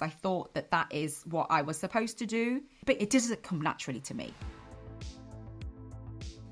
I thought that that is what I was supposed to do, but it doesn't come naturally to me.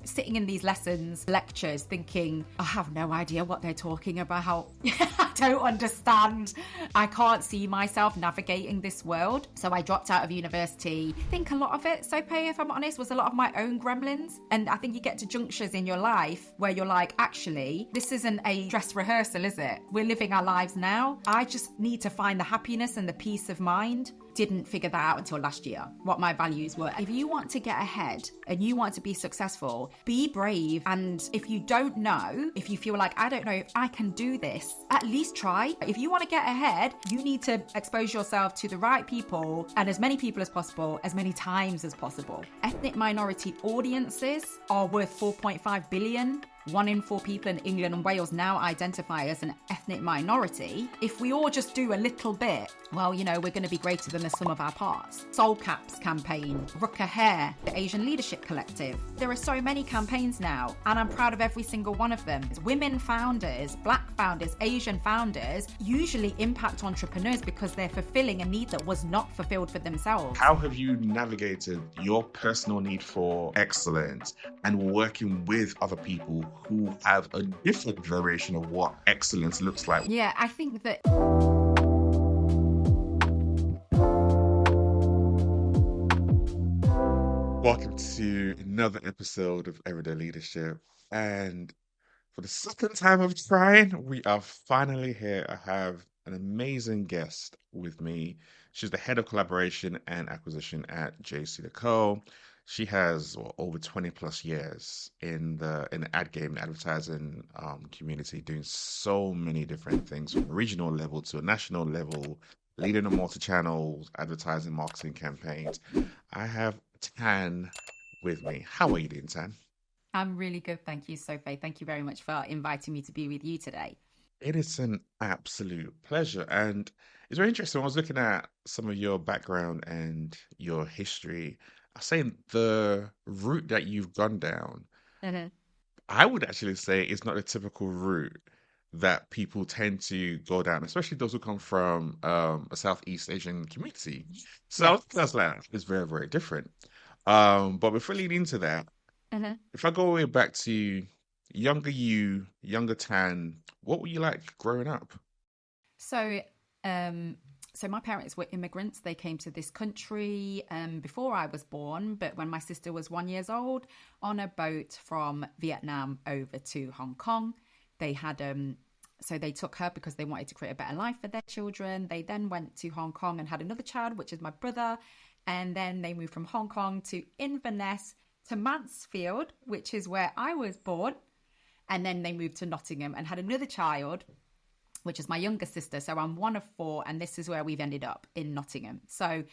Sitting in these lectures, thinking, I have no idea what they're talking about. I don't understand. I can't see myself navigating this world. So I dropped out of university. I think a lot of it, Sope, if I'm honest, was a lot of my own gremlins. And I think you get to junctures in your life where you're like, actually, this isn't a dress rehearsal, is it? We're living our lives now. I just need to find the happiness and the peace of mind. Didn't figure that out until last year, what my values were. If you want to get ahead and you want to be successful, be brave. And if you don't know, if you feel like, I don't know if I can do this, at least try. If you want to get ahead, you need to expose yourself to the right people and as many people as possible, as many times as possible. Ethnic minority audiences are worth 4.5 billion. 1 in 4 people in England and Wales now identify as an ethnic minority. If we all just do a little bit, well, you know, we're going to be greater than the sum of our parts. Soul Caps campaign, Rucker Hair, the Asian Leadership Collective. There are so many campaigns now, and I'm proud of every single one of them. Women founders, Black founders, Asian founders usually impact entrepreneurs because they're fulfilling a need that was not fulfilled for themselves. How have you navigated your personal need for excellence and working with other people who have a different variation of what excellence looks like? Yeah, I think that... Welcome to another episode of Everyday Leadership. And for the second time of trying, we are finally here. I have an amazing guest with me. She's the head of collaboration and acquisition at JCDecaux. She has over 20 plus years in the ad game, the advertising community, doing so many different things from a regional level to a national level, leading a multi-channel advertising marketing campaigns. I have Thanh with me. How are you doing, Thanh? I'm really good, thank you, Sophie. Thank you very much for inviting me to be with you today. It is an absolute pleasure. And it's very interesting. When I was looking at some of your background and your history, I was saying the route that you've gone down, I would actually say it's not a typical route that people tend to go down, especially those who come from a Southeast Asian community. So that's like, it's very, very different. But before leading into that, if I go way back to younger you, younger Thanh, what were you like growing up? So my parents were immigrants. They came to this country before I was born, but when my sister was 1 year old, on a boat from Vietnam over to Hong Kong. They had so they took her because they wanted to create a better life for their children. They then went to Hong Kong and had another child, which is my brother. And then they moved from Hong Kong to Inverness to Mansfield, which is where I was born. And then they moved to Nottingham and had another child, which is my younger sister. So I'm one of 4, and this is where we've ended up, in Nottingham. So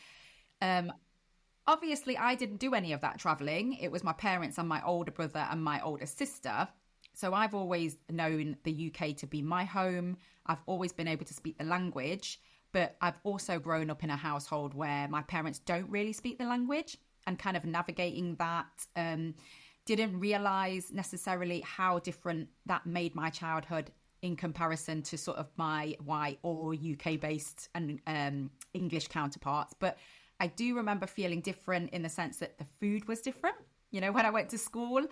obviously I didn't do any of that traveling. It was my parents and my older brother and my older sister. So I've always known the UK to be my home. I've always been able to speak the language, but I've also grown up in a household where my parents don't really speak the language, and kind of navigating that. Didn't realize necessarily how different that made my childhood in comparison to sort of my white or UK based and English counterparts. But I do remember feeling different in the sense that the food was different, you know, when I went to school.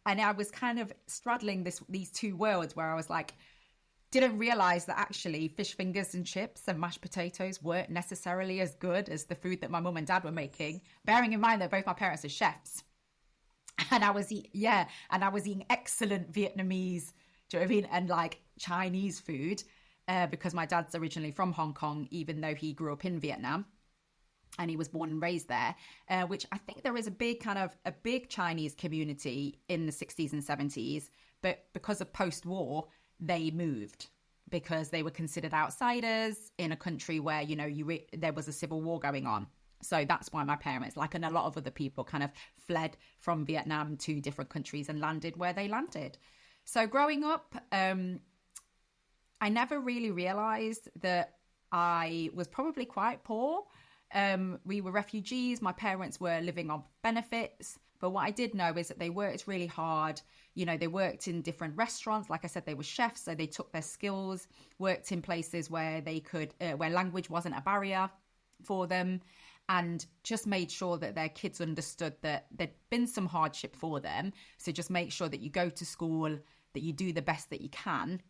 And I was kind of straddling these two worlds where I was like, didn't realize that actually fish fingers and chips and mashed potatoes weren't necessarily as good as the food that my mum and dad were making, bearing in mind that both my parents are chefs. And I was eating excellent Vietnamese, do you know what I mean? And like Chinese food, because my dad's originally from Hong Kong, even though he grew up in Vietnam. And he was born and raised there, which I think there is a big Chinese community in the 60s and 70s. But because of post-war, they moved because they were considered outsiders in a country where, you know, there was a civil war going on. So that's why my parents, like, and a lot of other people, kind of fled from Vietnam to different countries and landed where they landed. So growing up, I never really realized that I was probably quite poor. We were refugees. My parents were living on benefits, But what I did know is that they worked really hard. You know, they worked in different restaurants. Like I said, they were chefs, so they took their skills, worked in places where they could, where language wasn't a barrier for them, and just made sure that their kids understood that there'd been some hardship for them. So just make sure that you go to school, that you do the best that you can.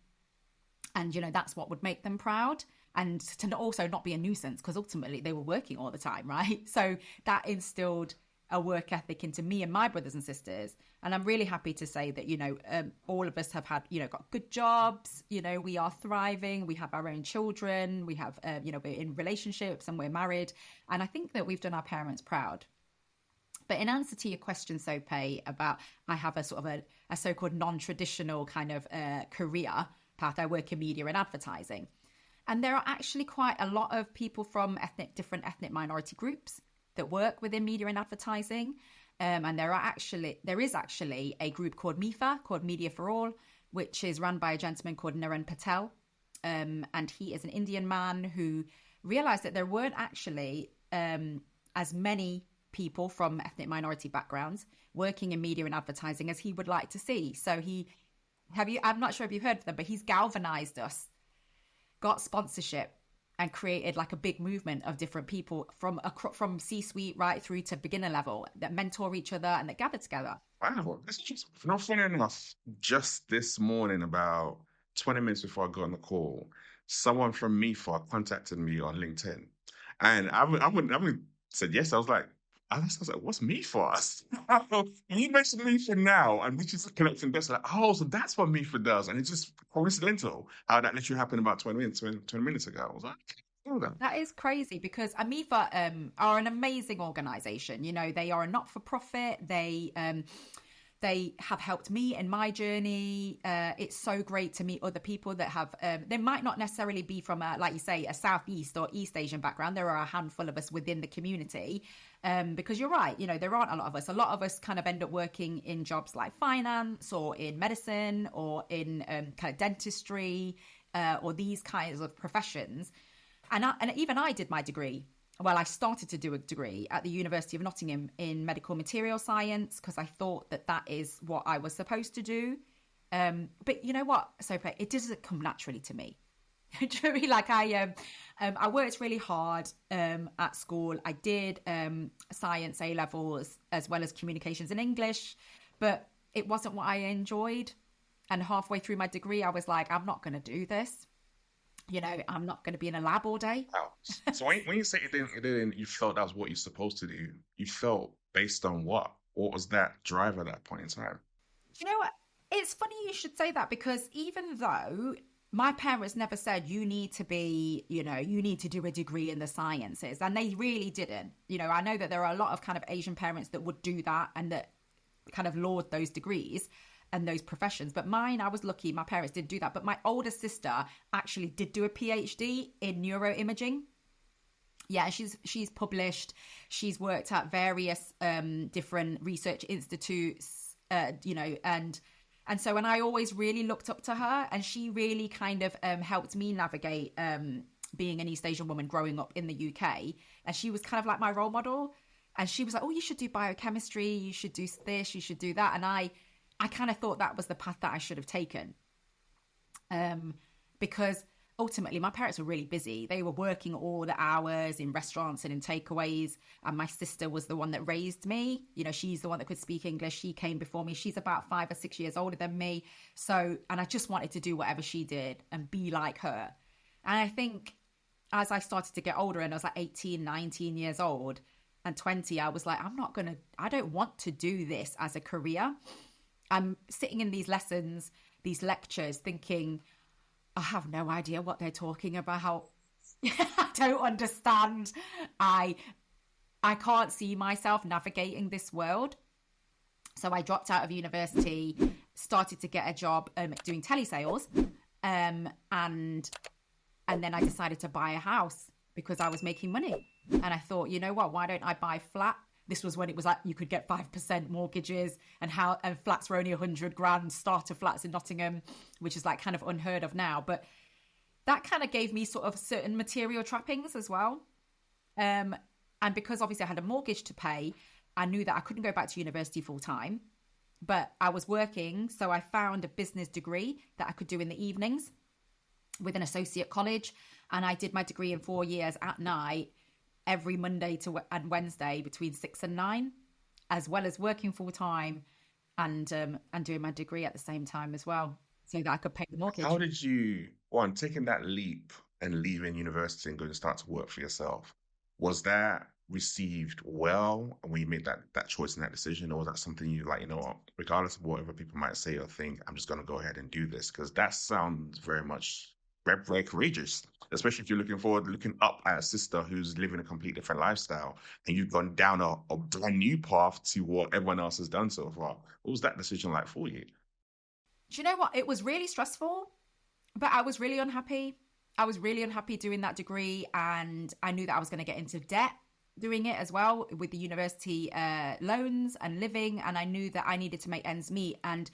And, you know, that's what would make them proud. And to also not be a nuisance, because ultimately they were working all the time, right? So that instilled a work ethic into me and my brothers and sisters. And I'm really happy to say that, you know, all of us have had, you know, got good jobs, you know, we are thriving, we have our own children, we have, you know, we're in relationships and we're married. And I think that we've done our parents proud. But in answer to your question, Sope, about I have a sort of a so-called non-traditional kind of career path. I work in media and advertising. And there are actually quite a lot of people from different ethnic minority groups that work within media and advertising. And there is actually a group called MIFA, called Media for All, which is run by a gentleman called Naren Patel. And he is an Indian man who realized that there weren't actually as many people from ethnic minority backgrounds working in media and advertising as he would like to see. So I'm not sure if you've heard of them, but he's galvanized us, got sponsorship, and created like a big movement of different people from C-suite right through to beginner level that mentor each other and that gather together. Wow, this is just not funny enough. Just this morning, about 20 minutes before I got on the call, someone from MIFA contacted me on LinkedIn, and I said yes. I was like, what's MIFA? You mentioned MIFA now, and which is a connecting best. Like, oh, so that's what MIFA does, and it's just coincidental how that literally happened about 20 minutes ago. I was like, that is crazy, because MIFA are an amazing organization. You know, they are a not-for-profit. They have helped me in my journey. It's so great to meet other people that have, they might not necessarily be from, like you say, a Southeast or East Asian background. There are a handful of us within the community, because you're right, you know, there aren't a lot of us. A lot of us kind of end up working in jobs like finance or in medicine or in kind of dentistry or these kinds of professions. And even I did my degree. Well, I started to do a degree at the University of Nottingham in medical material science because I thought that is what I was supposed to do. But you know what, Sope, it doesn't come naturally to me. Truly, like I worked really hard at school. I did science A levels as well as communications and English, but it wasn't what I enjoyed. And halfway through my degree, I was like, I'm not going to do this. You know, I'm not going to be in a lab all day. Wow. So when you say it didn't, you felt that was what you're supposed to do. You felt based on what? What was that drive at that point in time? You know what? It's funny you should say that, because even though my parents never said you need to be, you know, you need to do a degree in the sciences, and they really didn't. You know, I know that there are a lot of kind of Asian parents that would do that and that kind of laud those degrees and those professions. But mine, I was lucky, my parents did do that. But my older sister actually did do a PhD in neuroimaging. Yeah, she's published. She's worked at various different research institutes, you know, and so, and I always really looked up to her, and she really kind of helped me navigate being an East Asian woman growing up in the UK. And she was kind of like my role model. And she was like, oh, you should do biochemistry, you should do this, you should do that. And I kind of thought that was the path that I should have taken. Because ultimately my parents were really busy. They were working all the hours in restaurants and in takeaways. And my sister was the one that raised me. You know, she's the one that could speak English. She came before me. She's about 5 or 6 years older than me. So, and I just wanted to do whatever she did and be like her. And I think as I started to get older, and I was like 18, 19 years old and 20, I was like, I don't want to do this as a career. I'm sitting in these lessons, these lectures, thinking, I have no idea what they're talking about. I don't understand. I can't see myself navigating this world. So I dropped out of university, started to get a job doing telesales, and then I decided to buy a house because I was making money. And I thought, you know what, why don't I buy a flat? This was when it was like you could get 5% mortgages, and flats were only 100 grand, starter flats in Nottingham, which is like kind of unheard of now. But that kind of gave me sort of certain material trappings as well. And because obviously I had a mortgage to pay, I knew that I couldn't go back to university full time, but I was working. So I found a business degree that I could do in the evenings with an associate college. And I did my degree in 4 years at night, every Monday and Wednesday between 6 and 9, as well as working full time and doing my degree at the same time as well, so that I could pay the mortgage. How did you, one, taking that leap and leaving university and going to start to work for yourself, was that received well when you made that choice and that decision, or was that something you like, you know what, regardless of whatever people might say or think, I'm just going to go ahead and do this? Because that sounds very much very, very courageous, especially if you're looking up at a sister who's living a complete different lifestyle, and you've gone down a brand new path to what everyone else has done so far. What was that decision like for you? Do you know what? It was really stressful, but I was really unhappy. I was really unhappy doing that degree, and I knew that I was going to get into debt doing it as well with the university loans and living, and I knew that I needed to make ends meet. And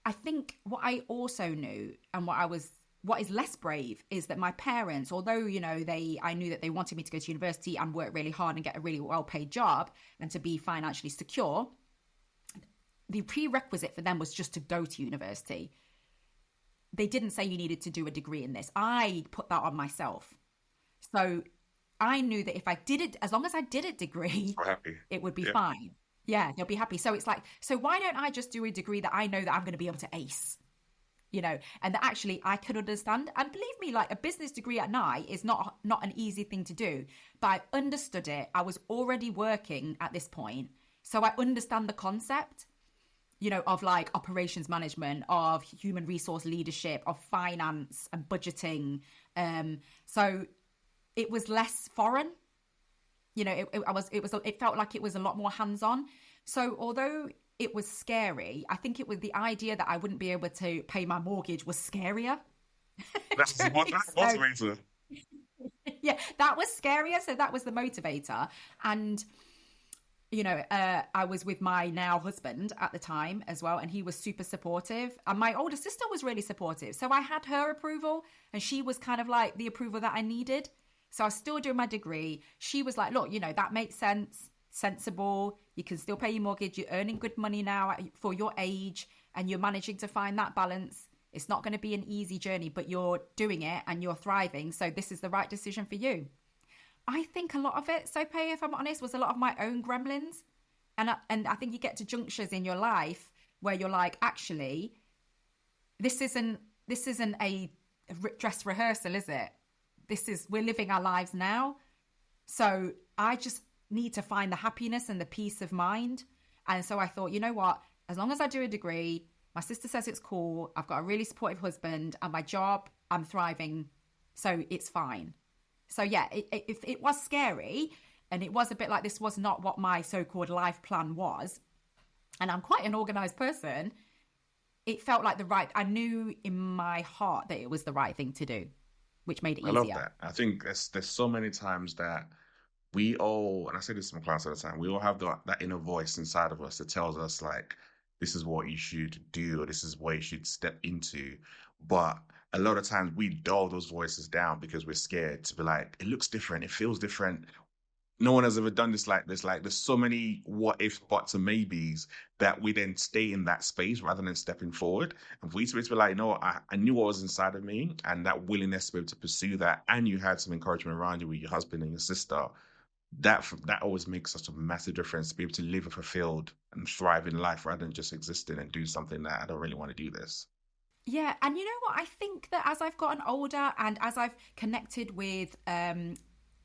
I think what I also knew, and what is less brave, is that my parents, although, you know, I knew that they wanted me to go to university and work really hard and get a really well-paid job and to be financially secure, the prerequisite for them was just to go to university. They didn't say you needed to do a degree in this. I put that on myself. So I knew that if I did it, as long as I did a degree, it would be fine. Yeah, they'll be happy. So it's like, so why don't I just do a degree that I know that I'm going to be able to ace? You know, and that actually I could understand. And believe me, like, a business degree at night is not an easy thing to do, but I understood it. I was already working at this point, so I understand the concept, you know, of like operations management, of human resource leadership, of finance and budgeting. So it was less foreign, you know. It felt like it was a lot more hands-on. So although it was scary, I think it was the idea that I wouldn't be able to pay my mortgage was scarier. That's the motivator. Yeah, that was scarier. So that was the motivator. And, you know, I was with my now husband at the time as well, and he was super supportive. And my older sister was really supportive. So I had her approval, and she was kind of like the approval that I needed. So I was still doing my degree. She was like, look, you know, that makes sense. Sensible, you can still pay your mortgage, you're earning good money now for your age, and you're managing to find that balance. It's not going to be an easy journey, but you're doing it and you're thriving, so this is the right decision for you. I think a lot of it, Sope, if I'm honest, was a lot of my own gremlins. And I think you get to junctures in your life where you're like, actually, this isn't a dress rehearsal, is it? We're living our lives now. So I just need to find the happiness and the peace of mind. And so I thought, you know what, as long as I do a degree, my sister says it's cool, I've got a really supportive husband, and my job, I'm thriving, so it's fine. So yeah, it was scary, and it was a bit like, this was not what my so-called life plan was, and I'm quite an organized person. It felt like I knew in my heart that it was the right thing to do, which made it easier. I love that. I think there's so many times that we all, and I say this to my clients all the time, we all have that inner voice inside of us that tells us, like, this is what you should do, or this is what you should step into. But a lot of times we dull those voices down because we're scared to be like, it looks different, it feels different. No one has ever done this like this. Like, there's so many what ifs, buts, and maybes that we then stay in that space rather than stepping forward. And for you to be like, you know, I knew what was inside of me, and that willingness to be able to pursue that, and you had some encouragement around you with your husband and your sister, that always makes such a massive difference, to be able to live a fulfilled and thriving life rather than just existing and do something that I don't really want to do this. Yeah, and you know what? I think that as I've gotten older and as I've connected with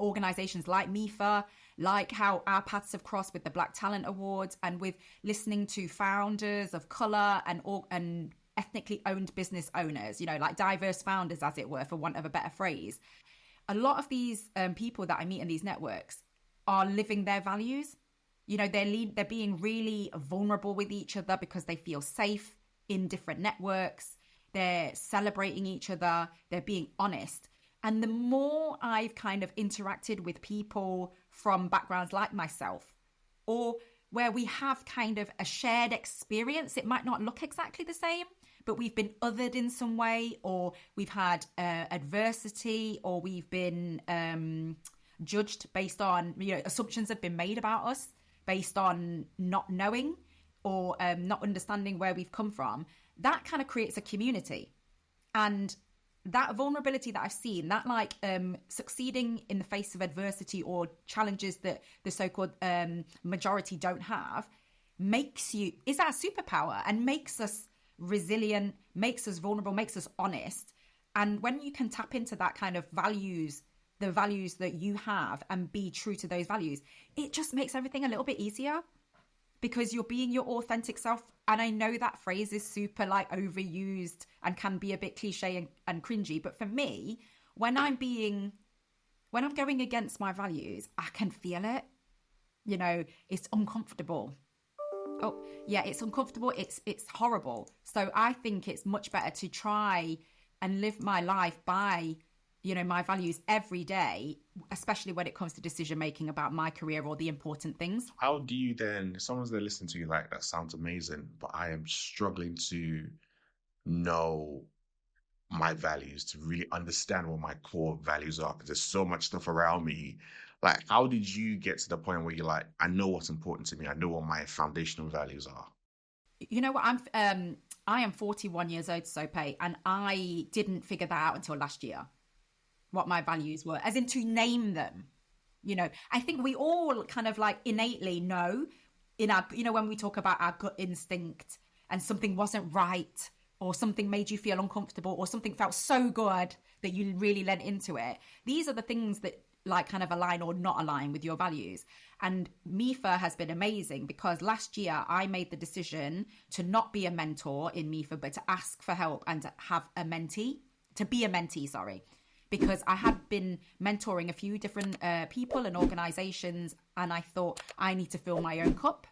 organizations like MIFA, like how our paths have crossed with the Black Talent Awards, and with listening to founders of color and ethnically owned business owners, you know, like diverse founders, as it were, for want of a better phrase, a lot of these people that I meet in these networks are living their values. You know, they're being really vulnerable with each other because they feel safe in different networks. They're celebrating each other. They're being honest. And the more I've kind of interacted with people from backgrounds like myself, or where we have kind of a shared experience, it might not look exactly the same, but we've been othered in some way, or we've had adversity, or we've been judged based on, you know, assumptions have been made about us based on not knowing or not understanding where we've come from, that kind of creates a community. And that vulnerability that I've seen, that like succeeding in the face of adversity or challenges that the so-called majority don't have, is our superpower and makes us resilient, makes us vulnerable, makes us honest. And when you can tap into that kind of values, the values that you have, and be true to those values, it just makes everything a little bit easier because you're being your authentic self. And I know that phrase is super like overused and can be a bit cliche and cringy. But for me, when I'm going against my values, I can feel it. You know, it's uncomfortable. Oh, yeah, it's uncomfortable. It's horrible. So I think it's much better to try and live my life by, you know, my values every day, especially when it comes to decision making about my career or the important things. How do you then, someone's there listening to you like, that sounds amazing, but I am struggling to know my values, to really understand what my core values are, because there's so much stuff around me. Like, how did you get to the point where you're like, I know what's important to me, I know what my foundational values are? You know what, I am 41 years old, Sope, and I didn't figure that out until last year, what my values were, as in to name them. You know, I think we all kind of like innately know in our, you know, when we talk about our gut instinct and something wasn't right or something made you feel uncomfortable or something felt so good that you really lent into it. These are the things that like kind of align or not align with your values. And MIFA has been amazing because last year I made the decision to not be a mentor in MIFA, but to ask for help and to have a mentee, to be a mentee, sorry. Because I had been mentoring a few different people and organizations, and I thought I need to fill my own cup.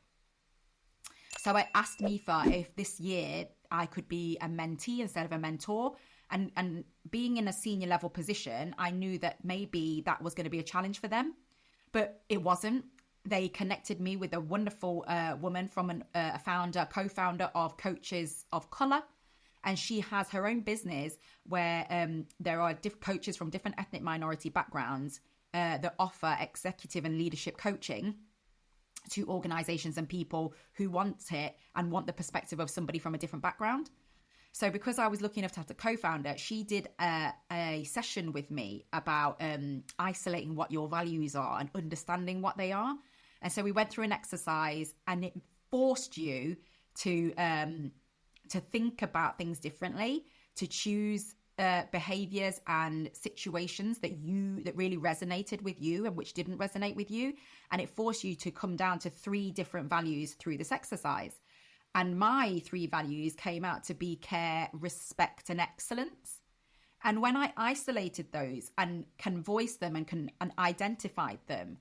So I asked MIFA if this year I could be a mentee instead of a mentor. And being in a senior level position, I knew that maybe that was going to be a challenge for them, but it wasn't. They connected me with a wonderful woman from a co-founder of Coaches of Color. And she has her own business where there are coaches from different ethnic minority backgrounds that offer executive and leadership coaching to organizations and people who want it and want the perspective of somebody from a different background. So because I was lucky enough to have the co-founder, she did a session with me about isolating what your values are and understanding what they are. And so we went through an exercise, and it forced you to think about things differently, to choose behaviors and situations that really resonated with you and which didn't resonate with you. And it forced you to come down to 3 different values through this exercise. And my 3 values came out to be care, respect, and excellence. And when I isolated those and can voice them and identified them,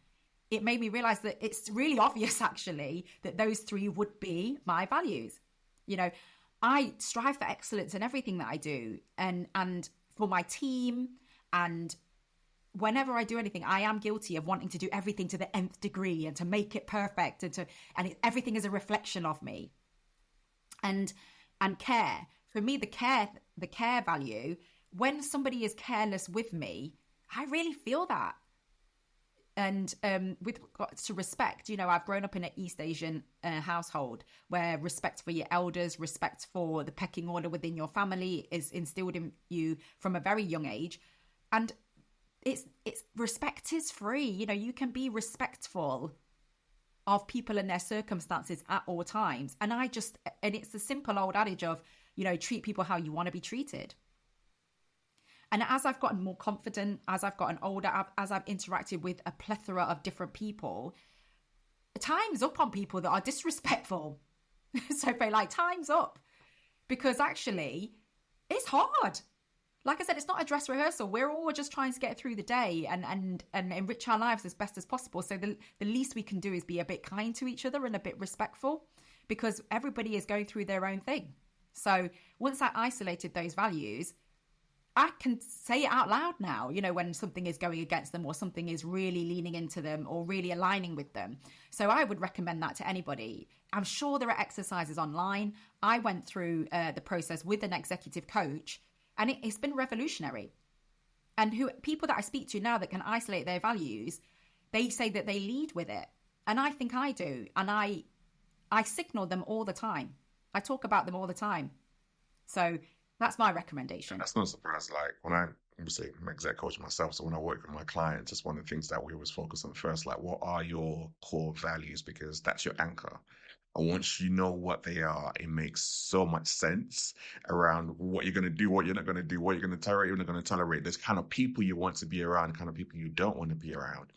it made me realize that it's really obvious actually that those 3 would be my values. You know, I strive for excellence in everything that I do, and for my team. And whenever I do anything, I am guilty of wanting to do everything to the nth degree and to make it perfect, everything is a reflection of me. And care, for me, the care value, when somebody is careless with me, I really feel that. And with regards to respect, you know, I've grown up in an East Asian household where respect for your elders, respect for the pecking order within your family is instilled in you from a very young age. And it's respect is free. You know, you can be respectful of people and their circumstances at all times. And it's the simple old adage of, you know, treat people how you want to be treated. And as I've gotten more confident, as I've gotten older, as I've interacted with a plethora of different people, time's up on people that are disrespectful. So like, time's up. Because actually, it's hard. Like I said, it's not a dress rehearsal. We're all just trying to get through the day and enrich our lives as best as possible. So the least we can do is be a bit kind to each other and a bit respectful, because everybody is going through their own thing. So once I isolated those values, I can say it out loud now, you know, when something is going against them or something is really leaning into them or really aligning with them. So I would recommend that to anybody. I'm sure there are exercises online. I went through the process with an executive coach, and it's been revolutionary. And people that I speak to now that can isolate their values, they say that they lead with it. And I think I do. And I signal them all the time. I talk about them all the time. So that's my recommendation. That's no surprise. Like when I'm obviously I'm an exec coach myself, so when I work with my clients, it's one of the things that we always focus on first. Like, what are your core values? Because that's your anchor. And once you know what they are, it makes so much sense around what you're going to do, what you're not going to do, what you're going to tolerate, you're not going to tolerate. There's kind of people you want to be around, kind of people you don't want to be around.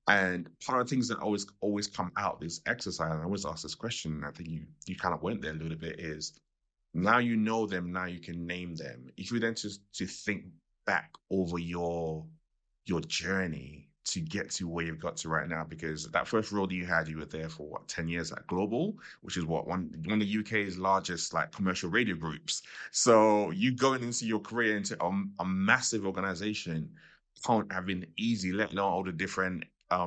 And part of the things that always come out this exercise, and I always ask this question, and I think you kind of went there a little bit, is now you know them, now you can name them. If you then to think back over your journey to get to where you've got to right now, because that first role that you had, you were there for what, 10 years at Global, which is what one of the UK's largest like commercial radio groups. So you going into your career into a massive organization can't have been easy, let alone all the different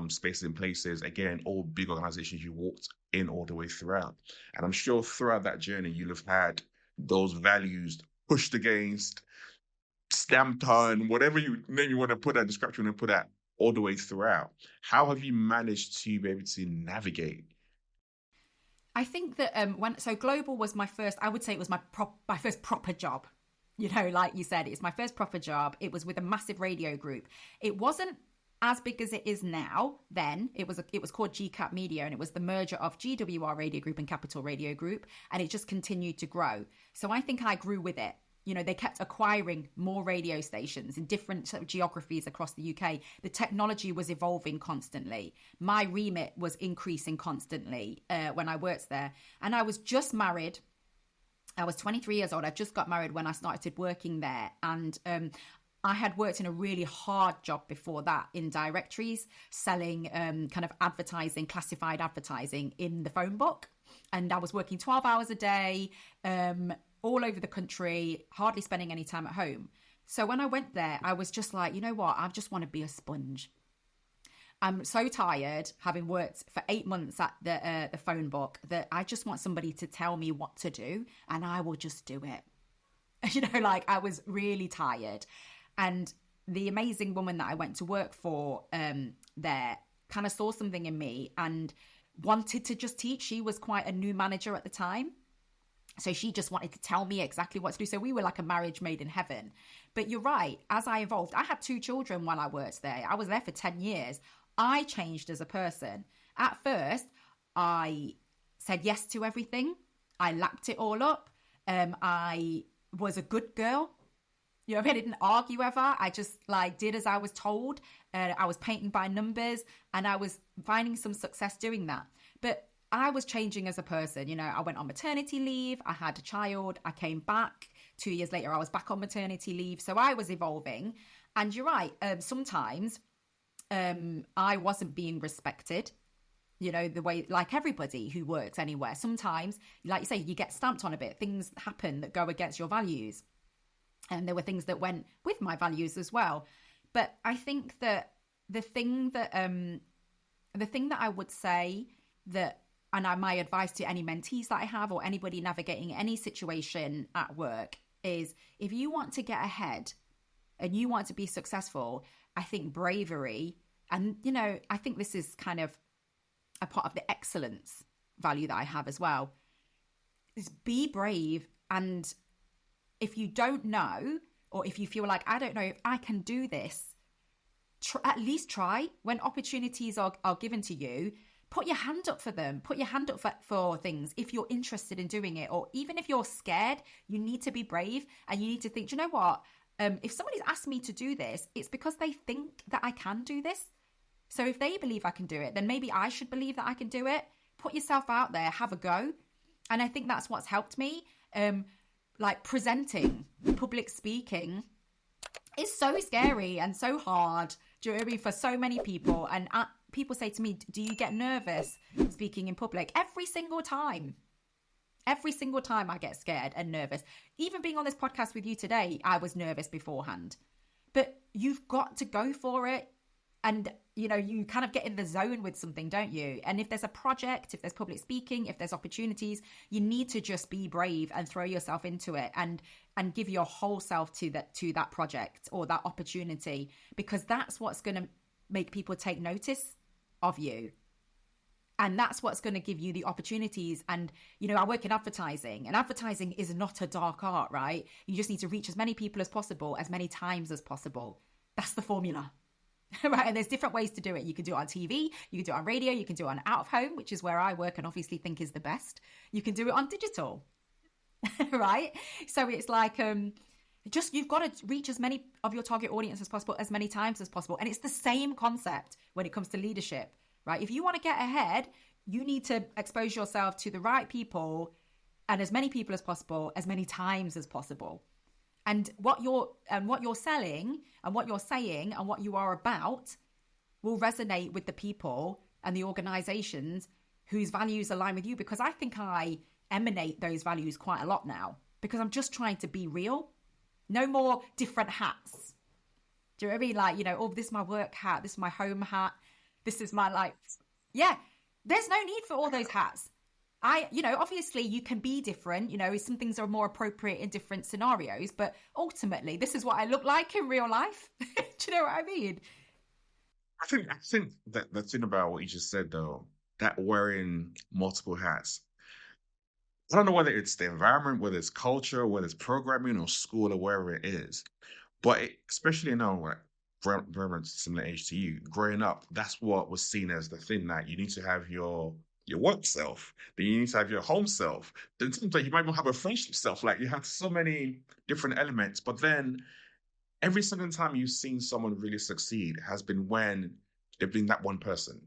spaces and places. Again, all big organizations you walked in all the way throughout. And I'm sure throughout that journey, you'll have had those values pushed against, stamped on, whatever name you want to put that description and put that all the way throughout. How have you managed to be able to navigate? I think that so Global was my first, I would say it was my first proper job. You know, like you said, it's my first proper job. It was with a massive radio group. It wasn't as big as it is now. Then it was called GCAP Media, and it was the merger of GWR Radio Group and Capital Radio Group, and it just continued to grow. So I think I grew with it. You know, they kept acquiring more radio stations in different sort of geographies across the UK. The technology was evolving constantly. My remit was increasing constantly when I worked there. And I was just married. I was 23 years old. I just got married when I started working there. And I had worked in a really hard job before that in directories, selling kind of advertising, classified advertising in the phone book. And I was working 12 hours a day, all over the country, hardly spending any time at home. So when I went there, I was just like, you know what? I just want to be a sponge. I'm so tired, having worked for 8 months at the phone book, that I just want somebody to tell me what to do, and I will just do it. You know, like I was really tired. And the amazing woman that I went to work for there kind of saw something in me and wanted to just teach. She was quite a new manager at the time. So she just wanted to tell me exactly what to do. So we were like a marriage made in heaven. But you're right. As I evolved, I had 2 children while I worked there. I was there for 10 years. I changed as a person. At first, I said yes to everything. I lapped it all up. I was a good girl. You know, I didn't argue ever. I just like did as I was told. I was painting by numbers, and I was finding some success doing that. But I was changing as a person. You know, I went on maternity leave. I had a child. I came back. 2 years later, I was back on maternity leave. So I was evolving. And you're right. Sometimes I wasn't being respected, you know, the way, like everybody who works anywhere. Sometimes, like you say, you get stamped on a bit. Things happen that go against your values. And there were things that went with my values as well. But I think that the thing that I would say that, and my advice to any mentees that I have or anybody navigating any situation at work is, if you want to get ahead and you want to be successful, I think bravery, and, you know, I think this is kind of a part of the excellence value that I have as well, is be brave. And if you don't know, or if you feel like, I don't know if I can do this, at least try. When opportunities are given to you, put your hand up for them. Put your hand up for things if you're interested in doing it. Or even if you're scared, you need to be brave, and you need to think, do you know what? If somebody's asked me to do this, it's because they think that I can do this. So if they believe I can do it, then maybe I should believe that I can do it. Put yourself out there, have a go. And I think that's what's helped me. Like presenting, public speaking is so scary and so hard. Do you know what I mean? For so many people. And people say to me, do you get nervous speaking in public? Every single time. Every single time I get scared and nervous. Even being on this podcast with you today, I was nervous beforehand. But you've got to go for it. And, you know, you kind of get in the zone with something, don't you? And if there's a project, if there's public speaking, if there's opportunities, you need to just be brave and throw yourself into it and give your whole self to that project or that opportunity, because that's what's going to make people take notice of you. And that's what's going to give you the opportunities. And, I work in advertising, and advertising is not a dark art, right? You just need to reach as many people as possible, as many times as possible. That's the formula. Right. And there's different ways to do it. You can do it on TV, you can do it on radio, you can do it on out of home, which is where I work and obviously think is the best. You can do it on digital. Right. So it's like, you've got to reach as many of your target audience as possible, as many times as possible. And it's the same concept when it comes to leadership, right? If you want to get ahead, you need to expose yourself to the right people and as many people as possible, as many times as possible. And what you're selling and what you're saying and what you are about will resonate with the people and the organizations whose values align with you, because I think I emanate those values quite a lot now, because I'm just trying to be real. No more different hats. Do you know what I mean? Like, oh, this is my work hat, this is my home hat, this is my life. Yeah, there's no need for all those hats. Obviously you can be different, some things are more appropriate in different scenarios, but ultimately this is what I look like in real life. Do you know what I mean? I think that the thing about what you just said though, that wearing multiple hats, I don't know whether it's the environment, whether it's culture, whether it's programming or school or wherever it is, but especially like very much similar age to you, growing up, that's what was seen as the thing, that you need to have your work self, then you need to have your home self, then sometimes you might not have a friendship self. Like, you have so many different elements, but then every single time you've seen someone really succeed has been when they've been that one person.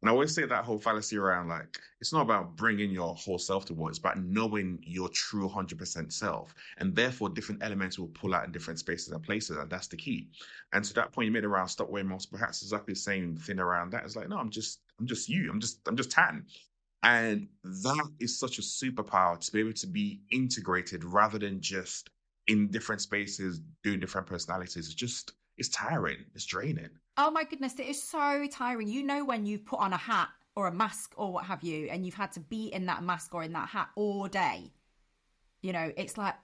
And I always say that whole fallacy around, like, it's not about bringing your whole self to work, it's about knowing your true 100% self. And therefore, different elements will pull out in different spaces and places. And that's the key. And to that point you made around stop wearing multiple hats, exactly the same thing around that. It's like, no, I'm just you. I'm just Tan. And that is such a superpower, to be able to be integrated rather than just in different spaces, doing different personalities. It's tiring. It's draining. Oh my goodness, it is so tiring. When you've put on a hat or a mask or what have you, and you've had to be in that mask or in that hat all day, it's like,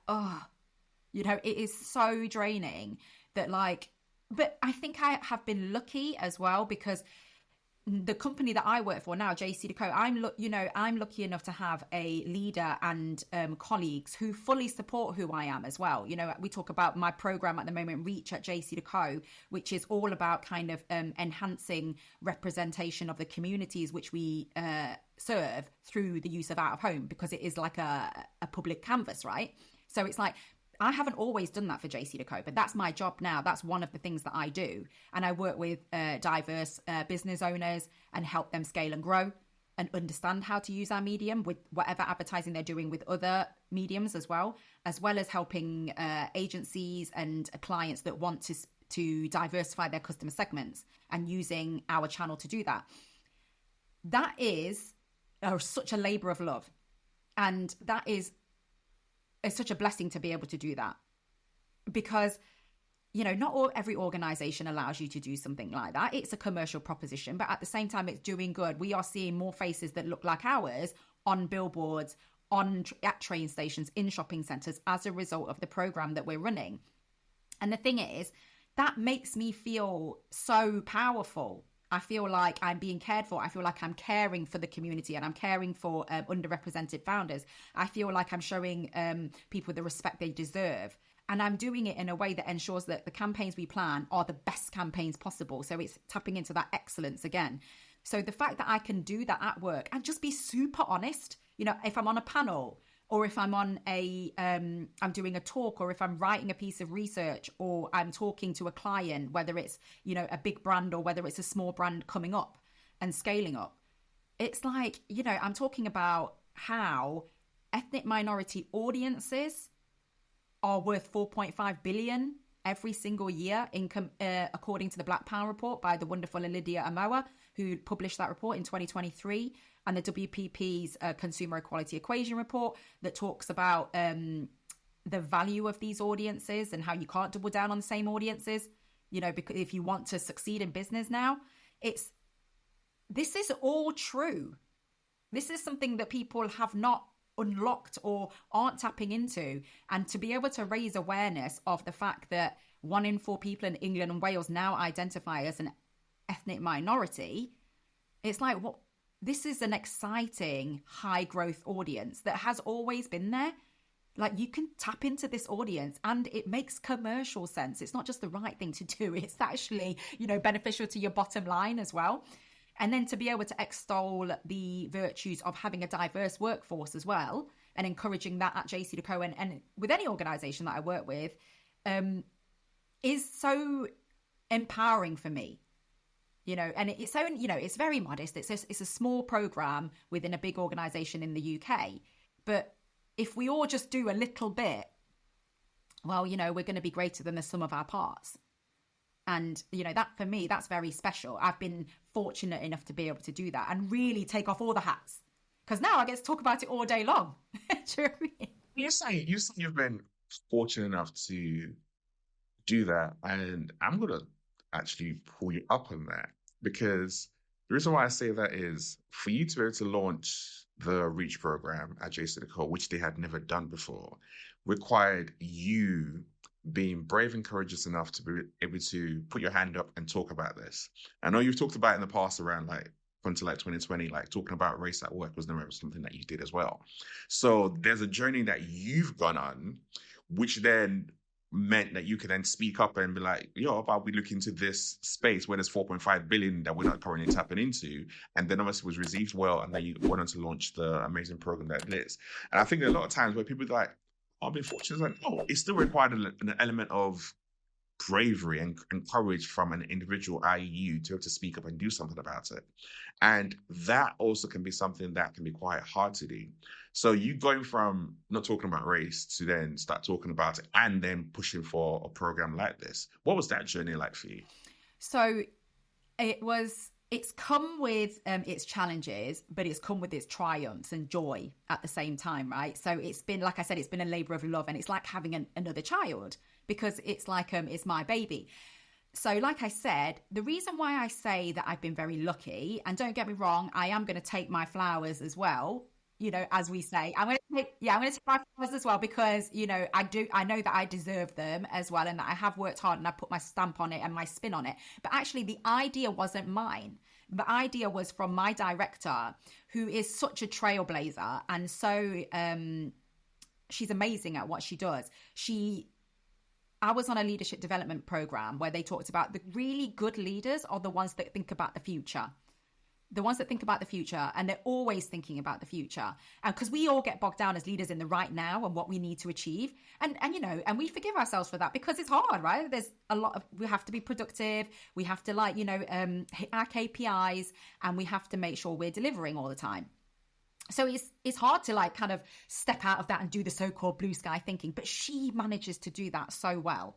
it is so draining that, like, but I think I have been lucky as well, because the company that I work for now, JCDecaux, I'm lucky enough to have a leader and colleagues who fully support who I am as well. We talk about my program at the moment, Reach at JCDecaux, which is all about kind of enhancing representation of the communities which we serve through the use of out of home, because it is like a public canvas, right? So it's like, I haven't always done that for JCDecaux, but that's my job now. That's one of the things that I do. And I work with diverse business owners and help them scale and grow and understand how to use our medium with whatever advertising they're doing with other mediums as well as helping agencies and clients that want to diversify their customer segments and using our channel to do that. That is such a labor of love. And that is it's such a blessing to be able to do that, because not every organization allows you to do something like that. It's a commercial proposition, but at the same time, it's doing good. We are seeing more faces that look like ours on billboards, at train stations, in shopping centers, as a result of the program that we're running. And the thing is, that makes me feel so powerful. I feel like I'm being cared for. I feel like I'm caring for the community, and I'm caring for underrepresented founders. I feel like I'm showing people the respect they deserve. And I'm doing it in a way that ensures that the campaigns we plan are the best campaigns possible. So it's tapping into that excellence again. So the fact that I can do that at work and just be super honest, if I'm on a panel, or if I'm on I'm doing a talk, or if I'm writing a piece of research, or I'm talking to a client, whether it's, a big brand or whether it's a small brand coming up and scaling up. It's like, I'm talking about how ethnic minority audiences are worth 4.5 billion every single year, according to the Black Power report by the wonderful Lydia Amoa, who published that report in 2023. And the WPP's Consumer Equality Equation report that talks about the value of these audiences and how you can't double down on the same audiences, because if you want to succeed in business now, this is all true. This is something that people have not unlocked or aren't tapping into. And to be able to raise awareness of the fact that 1 in 4 people in England and Wales now identify as an ethnic minority, it's like, what? this is an exciting high growth audience that has always been there. Like, you can tap into this audience and it makes commercial sense. It's not just the right thing to do. It's actually, beneficial to your bottom line as well. And then to be able to extol the virtues of having a diverse workforce as well, and encouraging that at JCDecaux and with any organization that I work with, is so empowering for me. And it's so, it's very modest. It's a small program within a big organization in the UK. But if we all just do a little bit, well, we're going to be greater than the sum of our parts. And, that for me, that's very special. I've been fortunate enough to be able to do that and really take off all the hats. Because now I get to talk about it all day long. Do you know what I mean? You say you've been fortunate enough to do that. And I'm going to actually pull you up on that, because the reason why I say that is for you to be able to launch the Reach program at JCDecaux, which they had never done before, required you being brave and courageous enough to be able to put your hand up and talk about this. I know you've talked about it in the past around until 2020, talking about race at work was never something that you did as well. So there's a journey that you've gone on, which then meant that you could then speak up and be like, about we look into this space where there's 4.5 billion that we're not currently tapping into. And then obviously was received well. And then you went on to launch the amazing program that it is. And I think there are a lot of times where people are like, I've been fortunate. It's no, it still required an element of bravery and courage from an individual, i.e. you, to be able to speak up and do something about it. And that also can be something that can be quite hard to do. So you going from not talking about race to then start talking about it and then pushing for a program like this. What was that journey like for you? So it's come with its challenges, but it's come with its triumphs and joy at the same time, right? So it's been, like I said, it's been a labor of love, and it's like having another child, because it's like, it's my baby. So like I said, the reason why I say that I've been very lucky, and don't get me wrong, I am going to take my flowers as well, as we say, I'm going to take my flowers as well, because, I know that I deserve them as well, and that I have worked hard and I put my stamp on it and my spin on it. But actually the idea wasn't mine. The idea was from my director, who is such a trailblazer. And so she's amazing at what she does. I was on a leadership development program where they talked about the really good leaders are the ones that think about the future. The ones that think about the future, and they're always thinking about the future. And because we all get bogged down as leaders in the right now and what we need to achieve. And we forgive ourselves for that, because it's hard, right? There's a lot of, we have to be productive. We have to hit our KPIs, and we have to make sure we're delivering all the time. So it's hard to kind of step out of that and do the so-called blue sky thinking, but she manages to do that so well.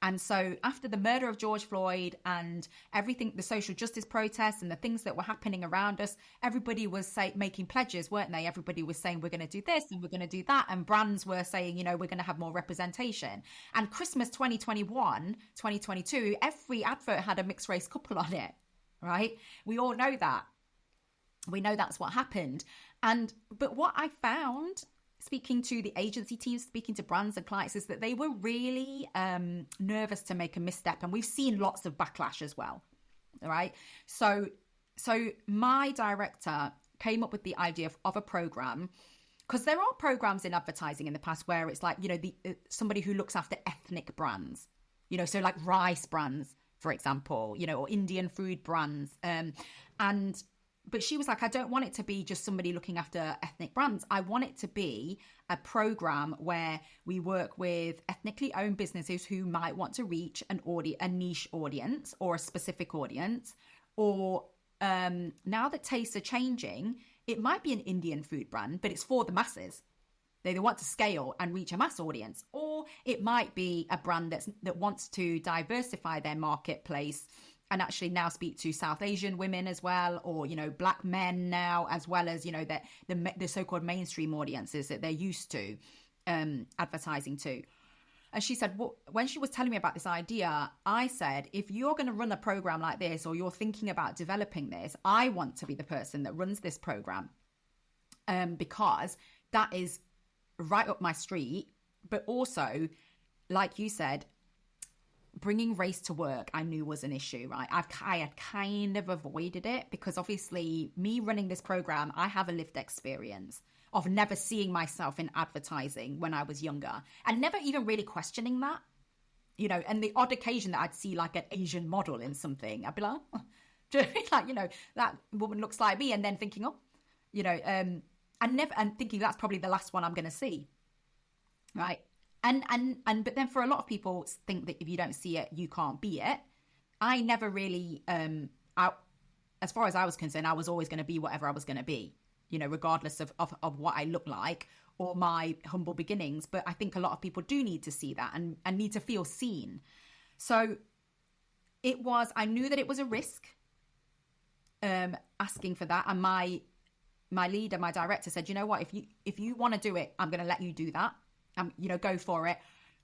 And so after the murder of George Floyd and everything, the social justice protests and the things that were happening around us, everybody was making pledges, weren't they? Everybody was saying, we're going to do this and we're going to do that. And brands were saying, we're going to have more representation. And Christmas 2021, 2022, every advert had a mixed race couple on it, right? We all know that. We know that's what happened. But what I found, speaking to the agency teams, speaking to brands and clients, is that they were really nervous to make a misstep. And we've seen lots of backlash as well. All right. So my director came up with the idea of a program, because there are programs in advertising in the past where it's like, somebody who looks after ethnic brands, so like rice brands, for example, or Indian food brands. But she was like, I don't want it to be just somebody looking after ethnic brands. I want it to be a program where we work with ethnically owned businesses who might want to reach a niche audience or a specific audience. Or now that tastes are changing, it might be an Indian food brand, but it's for the masses. They want to scale and reach a mass audience. Or it might be a brand that wants to diversify their marketplace and actually now speak to South Asian women as well, or, Black men now, as well as, the so-called mainstream audiences that they're used to advertising to. And she said, when she was telling me about this idea, I said, if you're going to run a program like this, or you're thinking about developing this, I want to be the person that runs this program, because that is right up my street. But also, like you said, bringing race to work, I knew was an issue, right? I had kind of avoided it because obviously me running this program, I have a lived experience of never seeing myself in advertising when I was younger and never even really questioning that, you know, and the odd occasion that I'd see like an Asian model in something, I'd be like, oh, like, you know, that woman looks like me. And then thinking, oh, you know, and thinking that's probably the last one I'm going to see. Right. But then for a lot of people think that if you don't see it, you can't be it. I never really, as far as I was concerned, I was always going to be whatever I was going to be, you know, regardless of what I look like or my humble beginnings. But I think a lot of people do need to see that and need to feel seen. So I knew that it was a risk, asking for that. And my leader, my director said, you know what, if you want to do it, I'm going to let you do that. You know, go for it.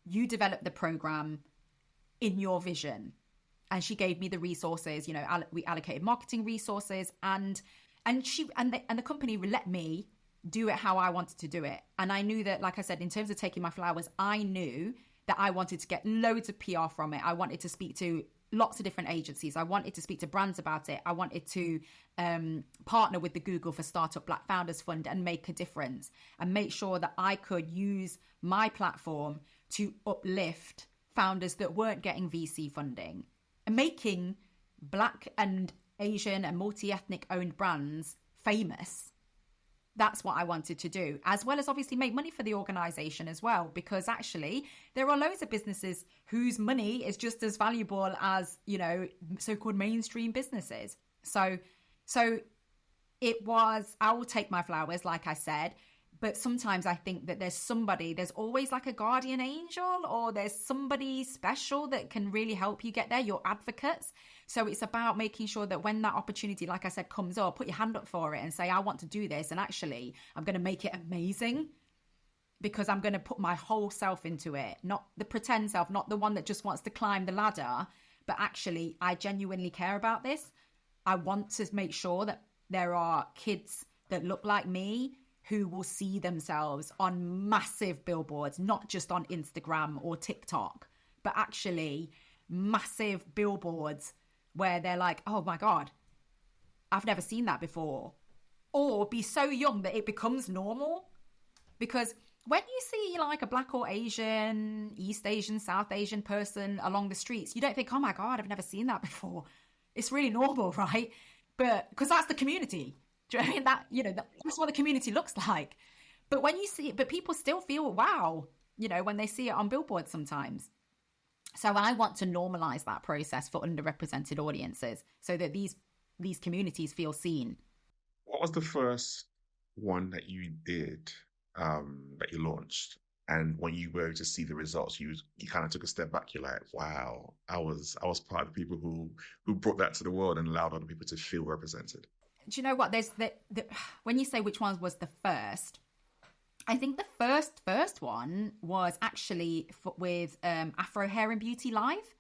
You develop the program in your vision. And she gave me the resources, you know, we allocated marketing resources and the company let me do it how I wanted to do it. And I knew that, like I said, in terms of taking my flowers, I knew that I wanted to get loads of PR from it. I wanted to speak to lots of different agencies. I wanted to speak to brands about it. I wanted to partner with the Google for Startup Black Founders Fund and make a difference and make sure that I could use my platform to uplift founders that weren't getting VC funding and making Black and Asian and multi-ethnic owned brands famous. That's what I wanted to do, as well as obviously make money for the organization as well, because actually there are loads of businesses whose money is just as valuable as, you know, so-called mainstream businesses. So it was, I will take my flowers, like I said, but sometimes I think that there's always like a guardian angel or there's somebody special that can really help you get there, your advocates. So it's about making sure that when that opportunity, like I said, comes up, put your hand up for it and say, I want to do this. And actually, I'm going to make it amazing because I'm going to put my whole self into it, not the pretend self, not the one that just wants to climb the ladder, but actually, I genuinely care about this. I want to make sure that there are kids that look like me who will see themselves on massive billboards, not just on Instagram or TikTok, but actually massive billboards where they're like, oh my God, I've never seen that before. Or be so young that it becomes normal. Because when you see like a Black or Asian, East Asian, South Asian person along the streets, you don't think, oh my God, I've never seen that before. It's really normal, right? But because that's the community. Do you know what I mean? That, you know, that's what the community looks like. But when you see it, but people still feel, wow, you know, when they see it on billboards sometimes. So I want to normalize that process for underrepresented audiences so that these communities feel seen. What was the first one that you did, that you launched? And when you were to see the results, you kind of took a step back. You're like, wow, I was part of the people who brought that to the world and allowed other people to feel represented. Do you know what? There's when you say which one was the first, I think the first one was actually with Afro Hair and Beauty Live.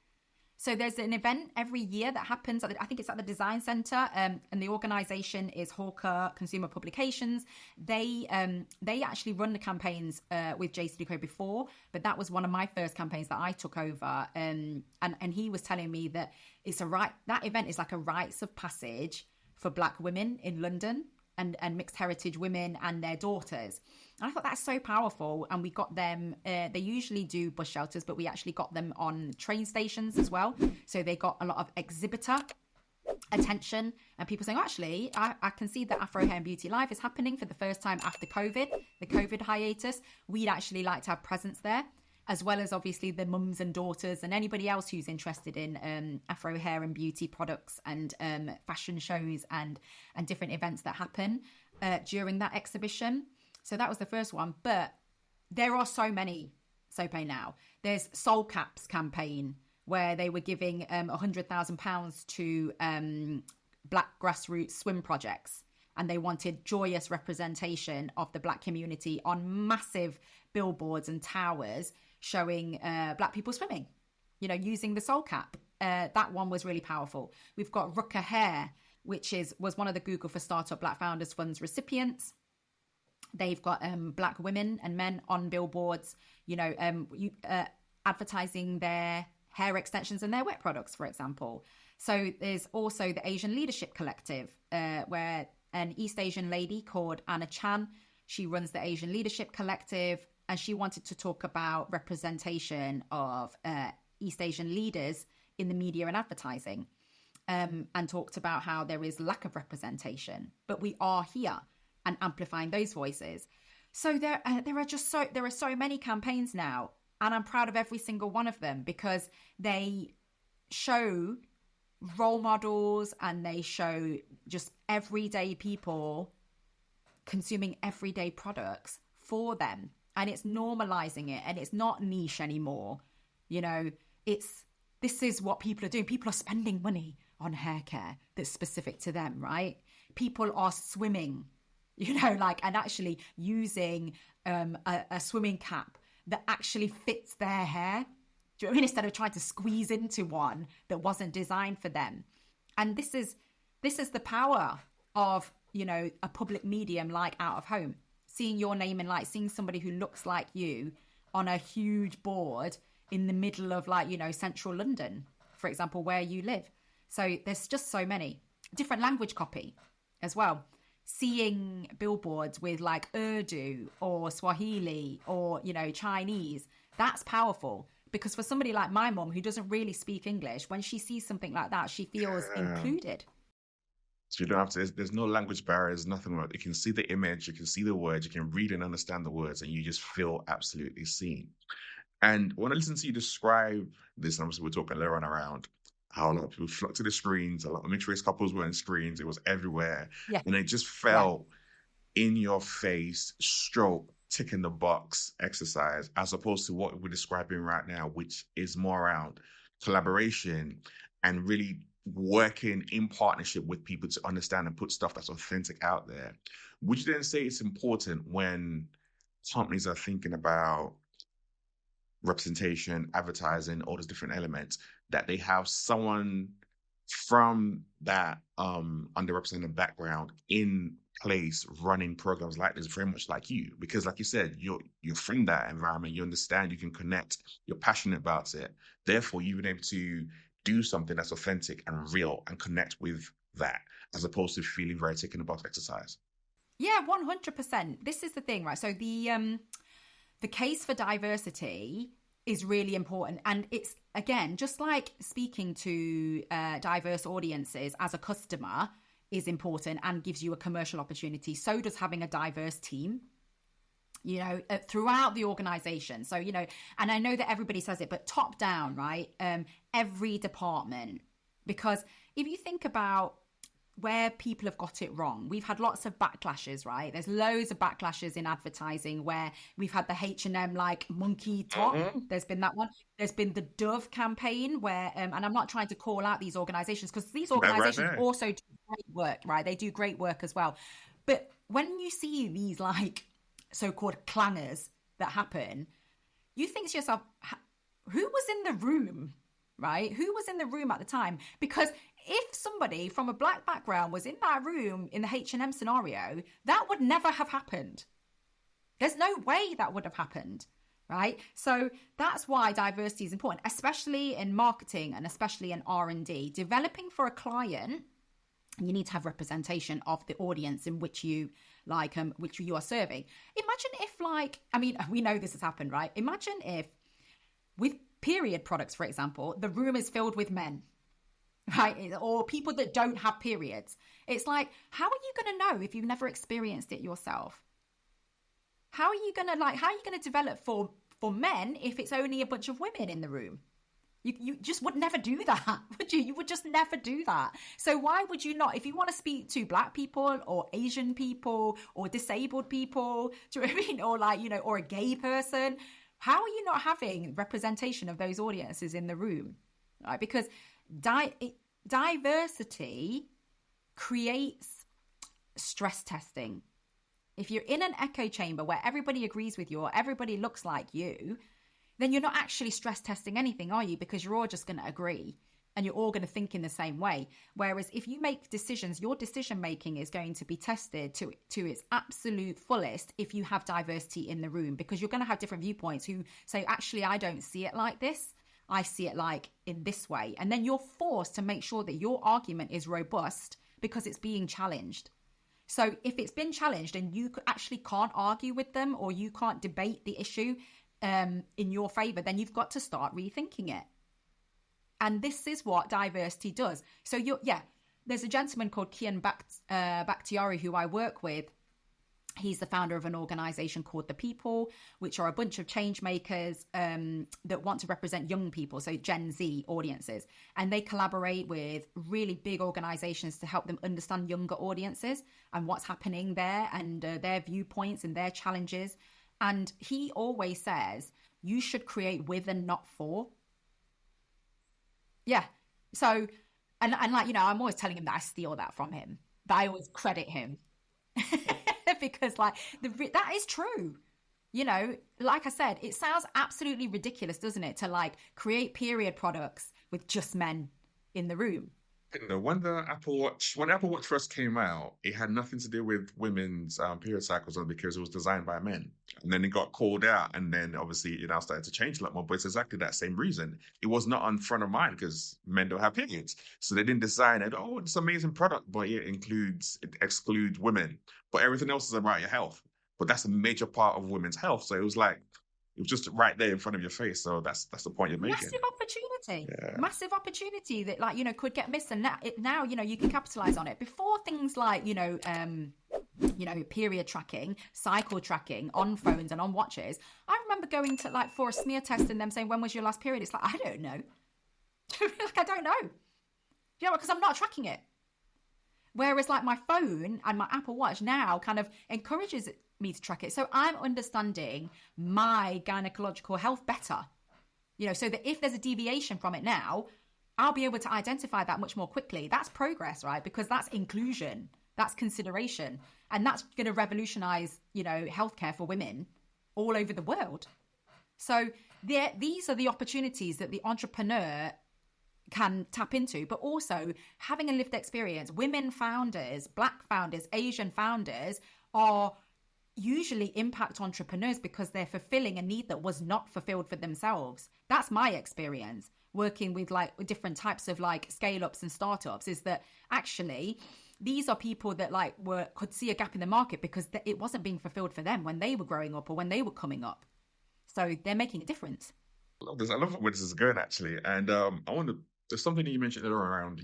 So there's an event every year that happens. I think it's at the Design Centre, and the organisation is Hawker Consumer Publications. They actually run the campaigns with JCDecaux before, but that was one of my first campaigns that I took over. And he was telling me that that event is like a rites of passage for Black women in London and mixed heritage women and their daughters. And I thought that's so powerful. And we got them, they usually do bus shelters, but we actually got them on train stations as well. So they got a lot of exhibitor attention and people saying, actually, I can see that Afro Hair and Beauty Live is happening for the first time after COVID, the COVID hiatus. We'd actually like to have presence there, as well as obviously the mums and daughters and anybody else who's interested in Afro hair and beauty products and fashion shows and different events that happen during that exhibition. So that was the first one. But there are so many, Sope, now. There's Soul Caps campaign where they were giving £100,000 to Black grassroots swim projects. And they wanted joyous representation of the Black community on massive billboards and towers showing Black people swimming, you know, using the Soul Cap. That one was really powerful. We've got Rucker Hair, which was one of the Google for Startup Black Founders Funds recipients. They've got Black women and men on billboards, you know, advertising their hair extensions and their wet products, for example. So there's also the Asian Leadership Collective, where an East Asian lady called Anna Chan, she runs the Asian Leadership Collective, and she wanted to talk about representation of East Asian leaders in the media and advertising, and talked about how there is lack of representation, but we are here and amplifying those voices. So there are so many campaigns now, and I'm proud of every single one of them because they show role models and they show just everyday people consuming everyday products for them, and it's normalizing it, and it's not niche anymore. You know, this is what people are doing. People are spending money on hair care that's specific to them, right? People are swimming, you know, like, and actually using a swimming cap that actually fits their hair. Do you know what I mean? Instead of trying to squeeze into one that wasn't designed for them. And this is the power of, you know, a public medium like Out of Home. Seeing your name in light, seeing somebody who looks like you on a huge board in the middle of, like, you know, central London, for example, where you live. So there's just so many. Different language copy as well. Seeing billboards with like Urdu or Swahili or, you know, Chinese, that's powerful. Because for somebody like my mom who doesn't really speak English, when she sees something like that, she feels included. So you don't have to, there's no language barriers, nothing like that. You can see the image, you can see the words, you can read and understand the words, and you just feel absolutely seen. And when I listen to you describe this, obviously we're talking later on around how a lot of people flocked to the screens, a lot of mixed race couples were on screens, it was everywhere. Yeah. And it just felt in your face, stroke, ticking the box exercise, as opposed to what we're describing right now, which is more around collaboration and really working in partnership with people to understand and put stuff that's authentic out there. Would you then say it's important when companies are thinking about representation, advertising, all those different elements, that they have someone from that underrepresented background in place running programs like this, very much like you? Because like you said, you're from that environment, you understand, you can connect, you're passionate about it, therefore you've been able to do something that's authentic and real and connect with that, as opposed to feeling very taken about exercise. Yeah, 100%. This is the thing, right? So the case for diversity is really important. And it's, again, just like speaking to diverse audiences as a customer is important and gives you a commercial opportunity. So does having a diverse team, you know, throughout the organization. So, you know, and I know that everybody says it, but top down, right? Every department, because if you think about where people have got it wrong, we've had lots of backlashes, right? There's loads of backlashes in advertising where we've had the H&M like monkey top. Mm-hmm. There's been that one. There's been the Dove campaign where, and I'm not trying to call out these organizations because these organizations also do great work, right? They do great work as well. But when you see these like so-called clangers that happen, you think to yourself, who was in the room, right? Who was in the room at the time? Because if somebody from a black background was in that room in the H&M scenario, that would never have happened. There's no way that would have happened, right? So that's why diversity is important, especially in marketing and especially in R&D. Developing for a client, you need to have representation of the audience in which you which you are serving. Imagine if, like, I mean, we know this has happened, right? Imagine if with period products, for example, the room is filled with men, right? Or people that don't have periods. It's like, how are you going to know if you've never experienced it yourself? How are you going to develop for men if it's only a bunch of women in the room? You just would never do that, would you? You would just never do that. So why would you not? If you want to speak to black people or Asian people or disabled people, do you know what I mean? Or like, you know, or a gay person, how are you not having representation of those audiences in the room? Right? Because diversity creates stress testing. If you're in an echo chamber where everybody agrees with you or everybody looks like you, then you're not actually stress testing anything, are you? Because you're all just going to agree and you're all going to think in the same way. Whereas if you make decisions, your decision making is going to be tested to its absolute fullest if you have diversity in the room, because you're going to have different viewpoints who say, actually, I don't see it like this. I see it like in this way. And then you're forced to make sure that your argument is robust because it's being challenged. So if it's been challenged and you actually can't argue with them, or you can't debate the issue in your favor, then you've got to start rethinking it. And this is what diversity does. So there's a gentleman called Kian Bakhtiari who I work with. He's the founder of an organization called The People, which are a bunch of change makers that want to represent young people, so Gen Z audiences. And they collaborate with really big organizations to help them understand younger audiences and what's happening there, and their viewpoints and their challenges. And he always says, you should create with and not for. Yeah. So, and like, I'm always telling him that I steal that from him, that I always credit him. Because like that is true. Like I said, it sounds absolutely ridiculous, doesn't it, to like create period products with just men in the room. When the Apple Watch first came out, it had nothing to do with women's period cycles, because it was designed by men. And then it got called out, and then obviously it now started to change a lot more. But it's exactly that same reason. It was not on front of mind because men don't have periods, so they didn't design it. Oh, it's an amazing product, but it excludes women. But everything else is about your health. But that's a major part of women's health. So it was just right there in front of your face. So that's the point you're making. Massive opportunity that could get missed. And now you can capitalize on it. Before things like, period tracking, cycle tracking on phones and on watches. I remember going to for a smear test and them saying, when was your last period? It's like, I don't know. I don't know. Because I'm not tracking it. Whereas my phone and my Apple Watch now kind of encourages me to track it. So I'm understanding my gynecological health better, so that if there's a deviation from it now, I'll be able to identify that much more quickly. That's progress, right? Because that's inclusion, that's consideration. And that's going to revolutionize, healthcare for women all over the world. So these are the opportunities that the entrepreneur can tap into, but also having a lived experience. Women founders, Black founders, Asian founders are usually impact entrepreneurs because they're fulfilling a need that was not fulfilled for themselves. That's my experience working with different types of scale ups and startups, is that actually these are people that could see a gap in the market because it wasn't being fulfilled for them when they were growing up or when they were coming up. So they're making a difference. I love this. I love where this is going, actually. And there's something that you mentioned earlier around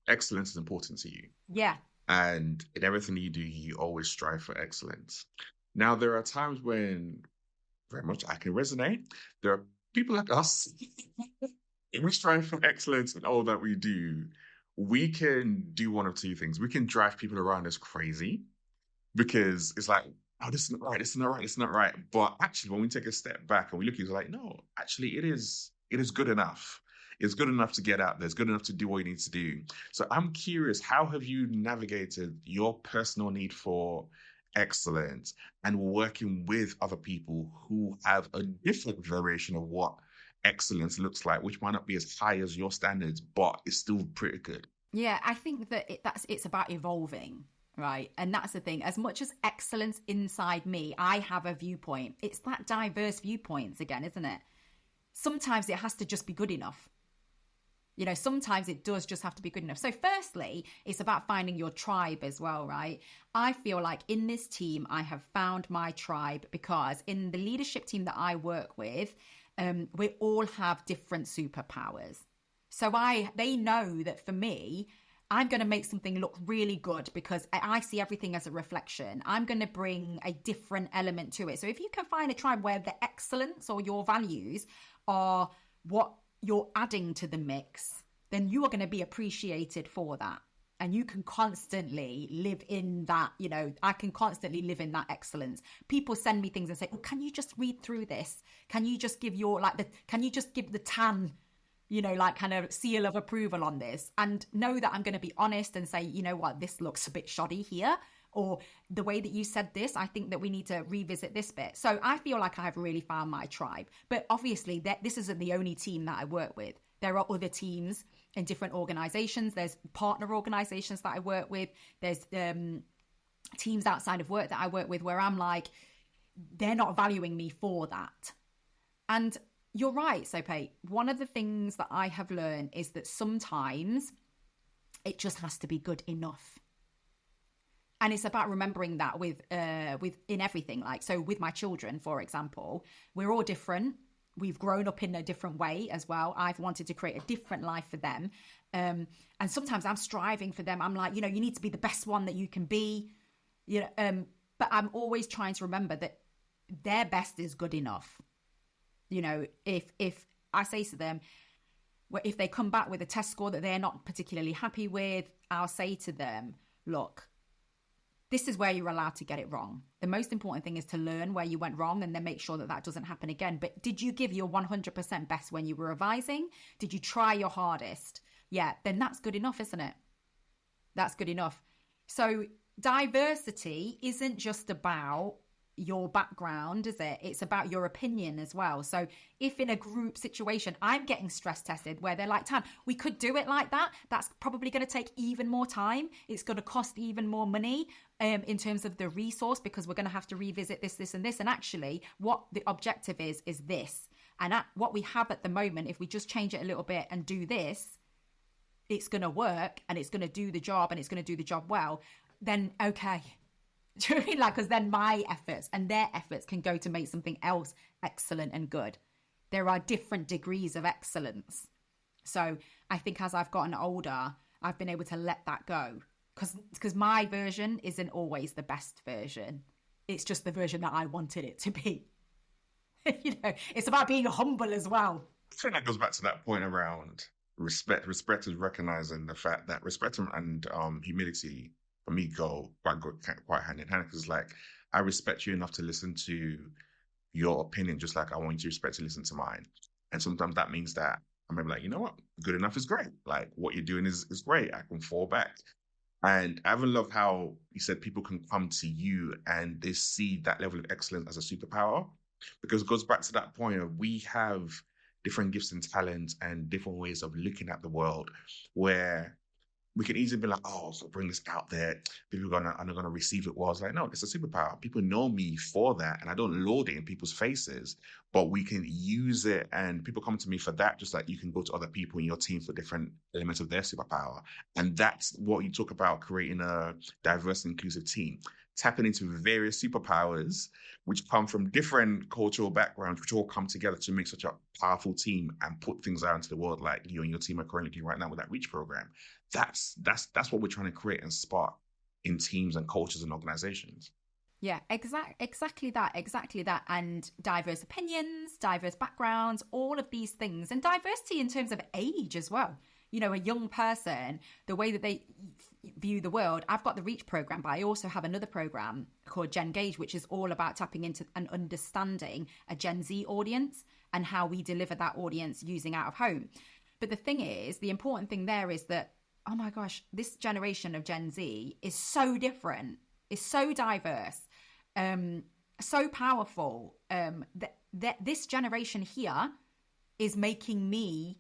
excellence is important to you. Yeah. And in everything you do, you always strive for excellence. Now, there are times when very much I can resonate. There are people like us, if we strive for excellence in all that we do, we can do one of two things. We can drive people around us crazy because it's like, oh, this isn't right, this isn't right, this isn't right. But actually, when we take a step back and we look at it, it's like, no, actually, it is good enough. It's good enough to get out there. It's good enough to do what you need to do. So I'm curious, how have you navigated your personal need for excellence and working with other people who have a different variation of what excellence looks like, which might not be as high as your standards, but it's still pretty good? Yeah, I think that it's about evolving, right? And that's the thing. As much as excellence inside me, I have a viewpoint. It's that diverse viewpoints again, isn't it? Sometimes it has to just be good enough. Sometimes it does just have to be good enough. So firstly, it's about finding your tribe as well, right? I feel like in this team, I have found my tribe because in the leadership team that I work with, we all have different superpowers. So they know that for me, I'm going to make something look really good because I see everything as a reflection. I'm going to bring a different element to it. So if you can find a tribe where the excellence or your values are what you're adding to the mix, then you are going to be appreciated for that. And you can constantly live in that, I can constantly live in that excellence. People send me things and say, oh, can you just read through this? Can you just give can you just give the tan, kind of seal of approval on this? And know that I'm going to be honest and say, you know what, this looks a bit shoddy here. Or the way that you said this, I think that we need to revisit this bit. So I feel like I've really found my tribe. But obviously, this isn't the only team that I work with. There are other teams in different organizations. There's partner organizations that I work with. There's teams outside of work that I work with where I'm like, they're not valuing me for that. And You're right, Sope. One of the things that I have learned is that sometimes it just has to be good enough. And it's about remembering that with in everything. Like, so with my children, for example, we're all different. We've grown up in a different way as well. I've wanted to create a different life for them. And sometimes I'm striving for them. I'm like, you need to be the best one that you can be. But I'm always trying to remember that their best is good enough. If I say to them, if they come back with a test score that they're not particularly happy with, I'll say to them, look, this is where you're allowed to get it wrong. The most important thing is to learn where you went wrong and then make sure that that doesn't happen again. But did you give your 100% best when you were revising? Did you try your hardest? Yeah, then that's good enough, isn't it? That's good enough. So diversity isn't just about your background, is it? It's about your opinion as well. So if in a group situation, I'm getting stress tested where they're like, Tan, we could do it like that. That's probably going to take even more time. It's going to cost even more money in terms of the resource, because we're going to have to revisit this, and this. And actually what the objective is this. And what we have at the moment, if we just change it a little bit and do this, it's going to work and it's going to do the job and it's going to do the job well, then okay. Do you know what I mean? Like, because then my efforts and their efforts can go to make something else excellent and good. There are different degrees of excellence. So I think as I've gotten older, I've been able to let that go, because my version isn't always the best version. It's just the version that I wanted it to be. It's about being humble as well. I think that goes back to that point around respect. Respect is recognizing the fact that respect and humility for me go quite hand in hand, because like, I respect you enough to listen to your opinion just like I want you to respect to listen to mine. And sometimes that means that I'm maybe like, you know what, good enough is great. Like, what you're doing is great. I can fall back. And I even love how you said people can come to you and they see that level of excellence as a superpower, because it goes back to that point of we have different gifts and talents and different ways of looking at the world, where we can easily be like, oh, so bring this out there, people are not gonna receive it well. It's like, no, it's a superpower. People know me for that, and I don't load it in people's faces, but we can use it, and people come to me for that, just like you can go to other people in your team for different elements of their superpower. And that's what you talk about, creating a diverse and inclusive team, tapping into various superpowers which come from different cultural backgrounds, which all come together to make such a powerful team and put things out into the world, like you and your team are currently doing right now with that Reach program. That's what we're trying to create and spark in teams and cultures and organizations. Yeah, exactly that. And diverse opinions, diverse backgrounds, all of these things, and diversity in terms of age as well. A young person, the way that they view the world. I've got the Reach program, but I also have another program called JCDecaux, which is all about tapping into and understanding a Gen Z audience and how we deliver that audience using out of home. But the thing is, the important thing there is that, oh my gosh, this generation of Gen Z is so different, is so diverse, so powerful. That this generation here is making me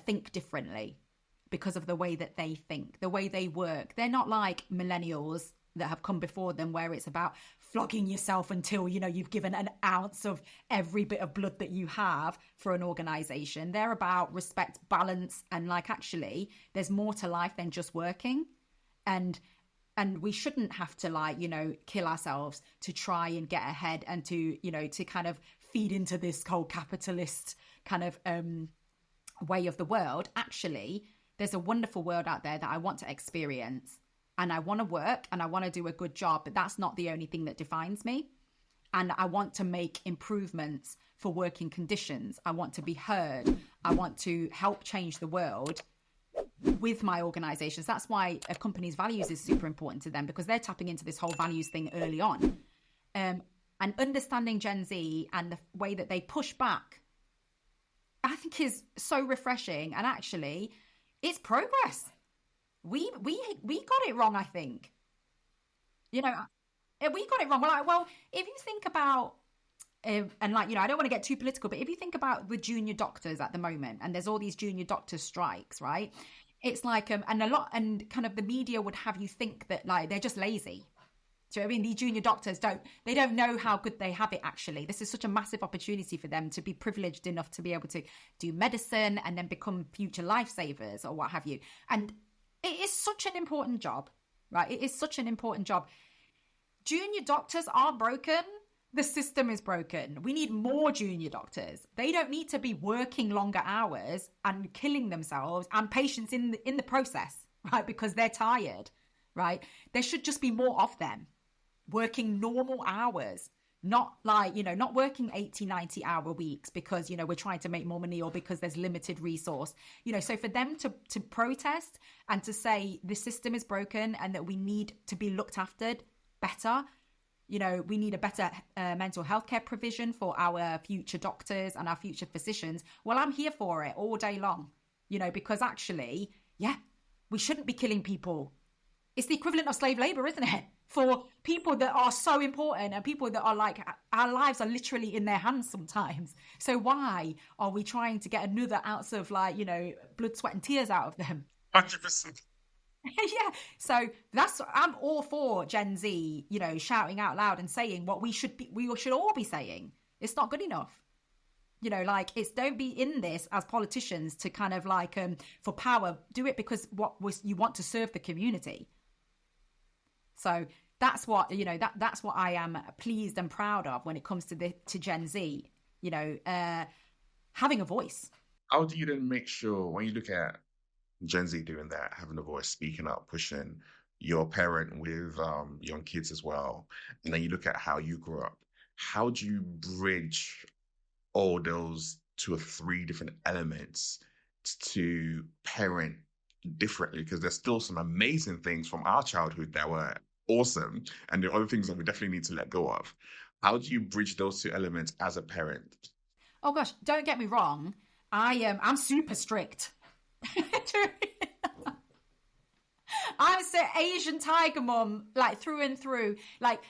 think differently because of the way that they think, the way they work. They're not like millennials that have come before them, where it's about flogging yourself until, you've given an ounce of every bit of blood that you have for an organization. They're about respect, balance, and like, actually, there's more to life than just working. And we shouldn't have to kill ourselves to try and get ahead and to kind of feed into this whole capitalist kind of way of the world. Actually, there's a wonderful world out there that I want to experience, and I want to work and I want to do a good job, but that's not the only thing that defines me. And I want to make improvements for working conditions. I want to be heard. I want to help change the world with my organizations. That's why a company's values is super important to them, because they're tapping into this whole values thing early on. And understanding Gen Z and the way that they push back, I think, is so refreshing. And actually, it's progress. We got it wrong, I think. We got it wrong. Well, if you think about, I don't want to get too political, but if you think about the junior doctors at the moment, and there's all these junior doctor strikes, right? It's like, and kind of the media would have you think that like they're just lazy. Do you know what I mean? These junior doctors don't know how good they have it actually. This is such a massive opportunity for them to be privileged enough to be able to do medicine and then become future lifesavers or what have you. And it is such an important job, right? It is such an important job. Junior doctors are broken. The system is broken. We need more junior doctors. They don't need to be working longer hours and killing themselves and patients in the process, right? Because they're tired, right? There should just be more of them working normal hours, not like, not working 80, 90 hour weeks because, we're trying to make more money or because there's limited resource, so for them to protest and to say the system is broken and that we need to be looked after better, we need a better mental health care provision for our future doctors and our future physicians. Well, I'm here for it all day long, because actually, we shouldn't be killing people. It's the equivalent of slave labor, isn't it? For people that are so important and people that are like, our lives are literally in their hands sometimes. So why are we trying to get another ounce of blood, sweat and tears out of them? 100%. Yeah. So I'm all for Gen Z, shouting out loud and saying what we should all be saying. It's not good enough. Don't be in this as politicians to kind of for power. Do it because you want to serve the community. So that's what, that's what I am pleased and proud of when it comes to Gen Z, having a voice. How do you then make sure when you look at Gen Z doing that, having a voice, speaking up, pushing, your parent with young kids as well, and then you look at how you grew up, how do you bridge all those two or three different elements to parent differently? Because there's still some amazing things from our childhood that were awesome, and there are other things that we definitely need to let go of. How do you bridge those two elements as a parent? Oh gosh, don't get me wrong, I'm super strict. I'm so Asian tiger mum, through and through,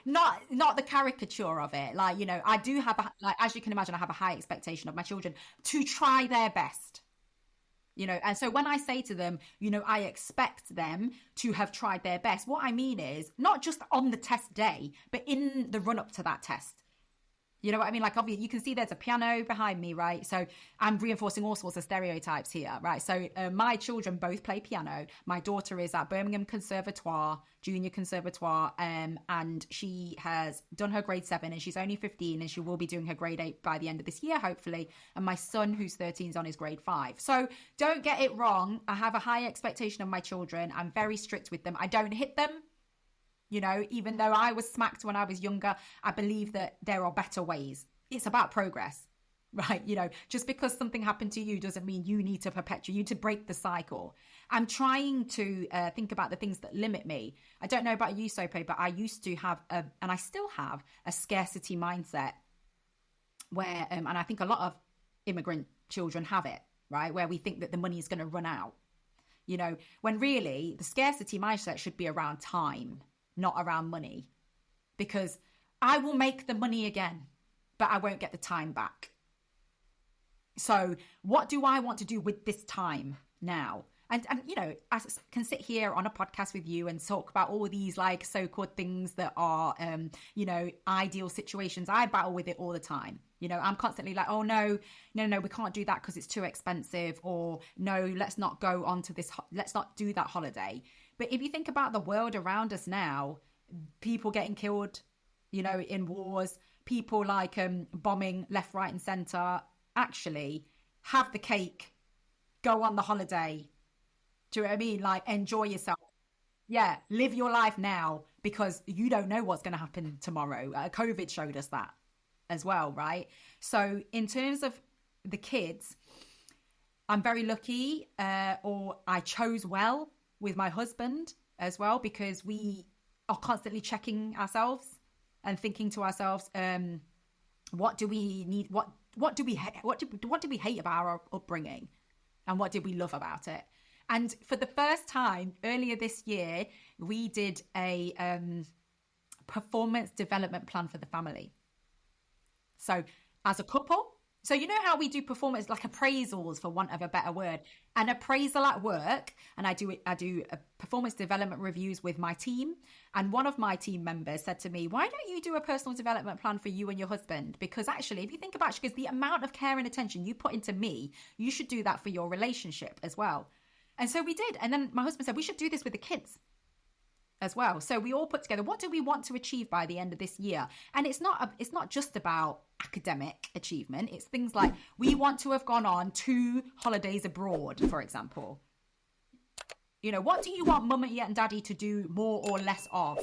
not the caricature of it. I do have as you can imagine, I have a high expectation of my children to try their best. And so when I say to them, I expect them to have tried their best, what I mean is not just on the test day, but in the run up to that test. You know what I mean? Obviously, you can see there's a piano behind me, right? So I'm reinforcing all sorts of stereotypes here, right? So my children both play piano. My daughter is at Birmingham Conservatoire, Junior Conservatoire, and she has done her grade 7 and she's only 15 and she will be doing her grade 8 by the end of this year, hopefully. And my son, who's 13, is on his grade 5. So don't get it wrong. I have a high expectation of my children. I'm very strict with them. I don't hit them. Even though I was smacked when I was younger, I believe that there are better ways. It's about progress, right? Just because something happened to you doesn't mean you need to perpetuate, you to break the cycle. I'm trying to think about the things that limit me. I don't know about you, Sopo, but I used to have, and I still have, a scarcity mindset where, and I think a lot of immigrant children have it, right? Where we think that the money is going to run out, when really the scarcity mindset should be around time, not around money, because I will make the money again, but I won't get the time back. So what do I want to do with this time now? And I can sit here on a podcast with you and talk about all these so-called things that are, ideal situations. I battle with it all the time. I'm constantly oh, no, we can't do that because it's too expensive, or no, let's not go on to this. Let's not do that holiday. But if you think about the world around us now, people getting killed, in wars, people bombing left, right and center, actually have the cake, go on the holiday. Do you know what I mean? Enjoy yourself. Yeah, live your life now, because you don't know what's going to happen tomorrow. COVID showed us that as well, right? So in terms of the kids, I'm very lucky, or I chose well with my husband as well, because we are constantly checking ourselves and thinking to ourselves, what do we need? What do we hate about our upbringing, and what did we love about it? And for the first time earlier this year, we did a performance development plan for the family. So as a couple, So you know how we do performance, like appraisals, for want of a better word, an appraisal at work, and I do a performance development reviews with my team. And one of my team members said to me, "Why don't you do a personal development plan for you and your husband? Because actually, if you think about it, because the amount of care and attention you put into me, you should do that for your relationship as well." And so we did. And then my husband said, "We should do this with the kids as well." So we all put together, what do we want to achieve by the end of this year? And it's not just about academic achievement. It's things like, we want to have gone on 2 holidays abroad, for example. You know, what do you want mummy and daddy to do more or less of?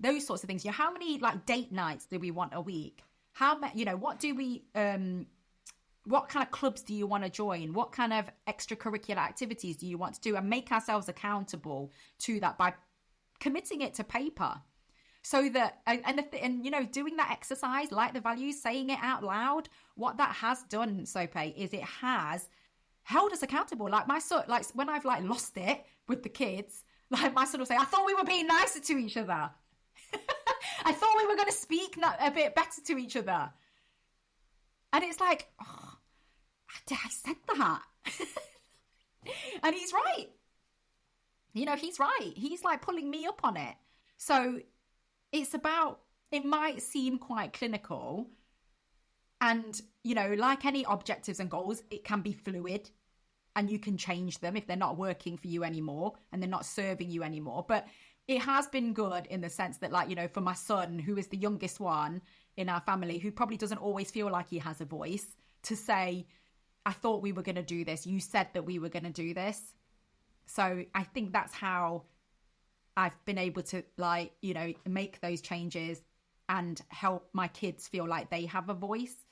Those sorts of things. You know, how many like date nights do we want a week? How many, you know, what do we what kind of clubs do you want to join? What kind of extracurricular activities do you want to do? And make ourselves accountable to that by committing it to paper. So that, and you know, doing that exercise, like the values, saying it out loud, what that has done, Sope, is it has held us accountable. Like my son, like when I've like lost it with the kids, like my son will say, "I thought we were being nicer to each other. I thought we were going to speak a bit better to each other." And it's like, oh, I said that. And he's right. You know, he's right. He's like pulling me up on it. So it's about, it might seem quite clinical. And, you know, like any objectives and goals, it can be fluid and you can change them if they're not working for you anymore and they're not serving you anymore. But it has been good in the sense that, like, you know, for my son, who is the youngest one in our family, who probably doesn't always feel like he has a voice, to say, "I thought we were going to do this. You said that we were going to do this." So I think that's how I've been able to, like, you know, make those changes and help my kids feel like they have a voice,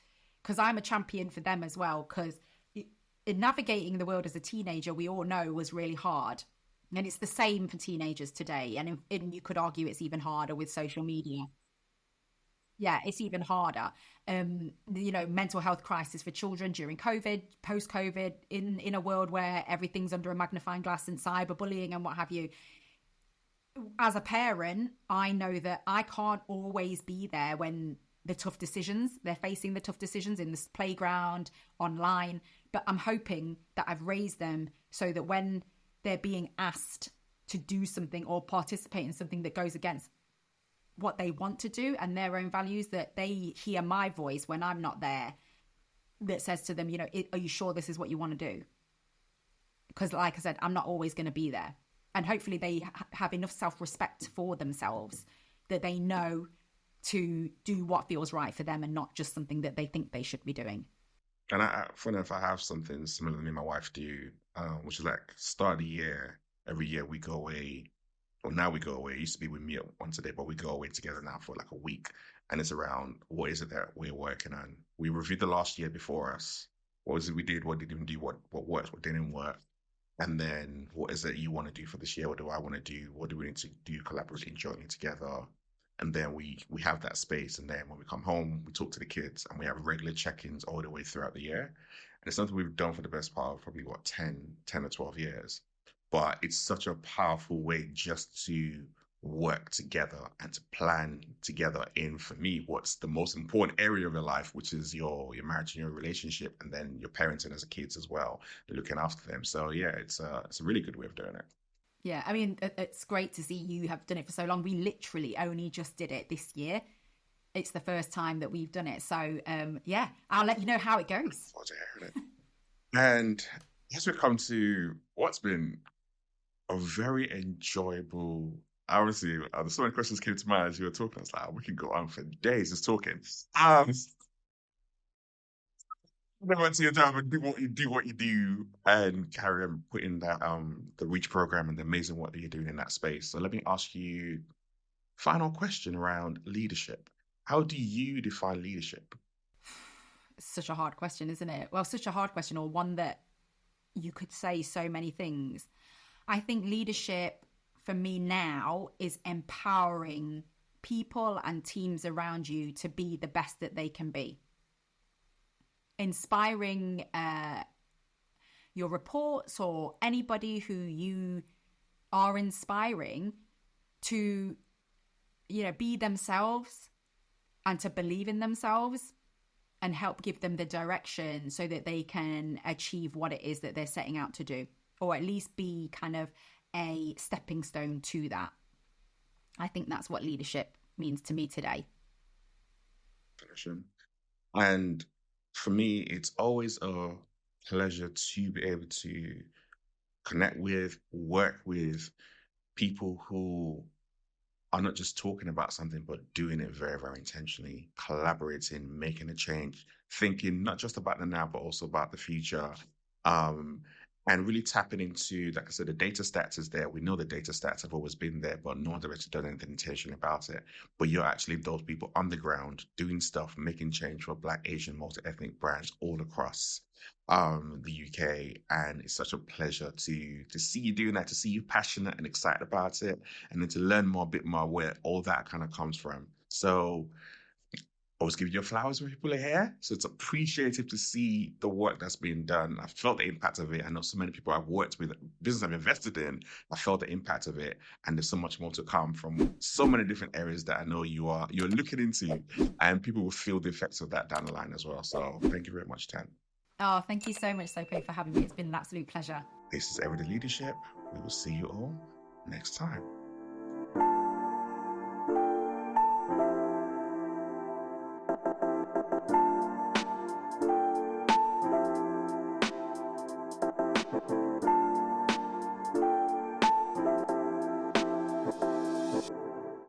because I'm a champion for them as well. Because in navigating the world as a teenager, we all know, was really hard. And it's the same for teenagers today. And you could argue it's even harder with social media. Yeah, it's even harder. You know, mental health crisis for children during COVID, post-COVID, in a world where everything's under a magnifying glass, and cyberbullying and what have you. As a parent, I know that I can't always be there when they're facing the tough decisions in this playground, online. But I'm hoping that I've raised them so that when they're being asked to do something or participate in something that goes against what they want to do and their own values, that they hear my voice when I'm not there, that says to them, you know, "Are you sure this is what you want to do?" Because like I said, I'm not always going to be there. And hopefully they have enough self-respect for themselves that they know to do what feels right for them and not just something that they think they should be doing. And funny enough, I have something similar to me and my wife do, which is like, start of the year, every year we go away. Well, now we go away. It used to be we meet once a day, but we go away together now for like a week. And it's around, what is it that we're working on? We reviewed the last year before us. What was it we did? What didn't do? What worked? What didn't work? And then, what is it you want to do for this year? What do I want to do? What do we need to do collaboratively, jointly together? And then we have that space. And then when we come home, we talk to the kids and we have regular check-ins all the way throughout the year. And it's something we've done for the best part of probably, 10 or 12 years. But it's such a powerful way just to work together and to plan together in, for me, what's the most important area of your life, which is your marriage and your relationship, and then your parenting as a kids as well, looking after them. So yeah, it's a really good way of doing it. Yeah, I mean, it's great to see you have done it for so long. We literally only just did it this year. It's the first time that we've done it. So yeah, I'll let you know how it goes. And as we come to what's been a very enjoyable, obviously, so many questions came to mind as you were talking. I was like, we could go on for days just talking. Never to your job and do what you do and carry on putting that the Reach program and the amazing work that you're doing in that space. So let me ask you final question around leadership. How do you define leadership? It's such a hard question, isn't it? Well, such a hard question, or one that you could say so many things. I think leadership for me now is empowering people and teams around you to be the best that they can be. Inspiring your reports or anybody who you are inspiring to, you know, be themselves and to believe in themselves and help give them the direction so that they can achieve what it is that they're setting out to do, or at least be kind of a stepping stone to that. I think that's what leadership means to me today. And for me, it's always a pleasure to be able to connect with, work with people who are not just talking about something, but doing it very, very intentionally, collaborating, making a change, thinking not just about the now, but also about the future. Um, and really tapping into, like I said, the data stats is there. We know the data stats have always been there, but no one's actually done anything intentionally about it. But you're actually those people on the ground doing stuff, making change for Black, Asian, multi-ethnic brands all across the UK. And it's such a pleasure to see you doing that, to see you passionate and excited about it, and then to learn more, a bit more where all that kind of comes from. So always give your flowers when people are here. So it's appreciative to see the work that's being done. I've felt the impact of it. I know so many people I've worked with, business I've invested in, I felt the impact of it. And there's so much more to come from so many different areas that I know you're looking into, and people will feel the effects of that down the line as well. So thank you very much, Tan. Oh, thank you so much, Sophie, for having me. It's been an absolute pleasure. This is Everyday Leadership. We will see you all next time.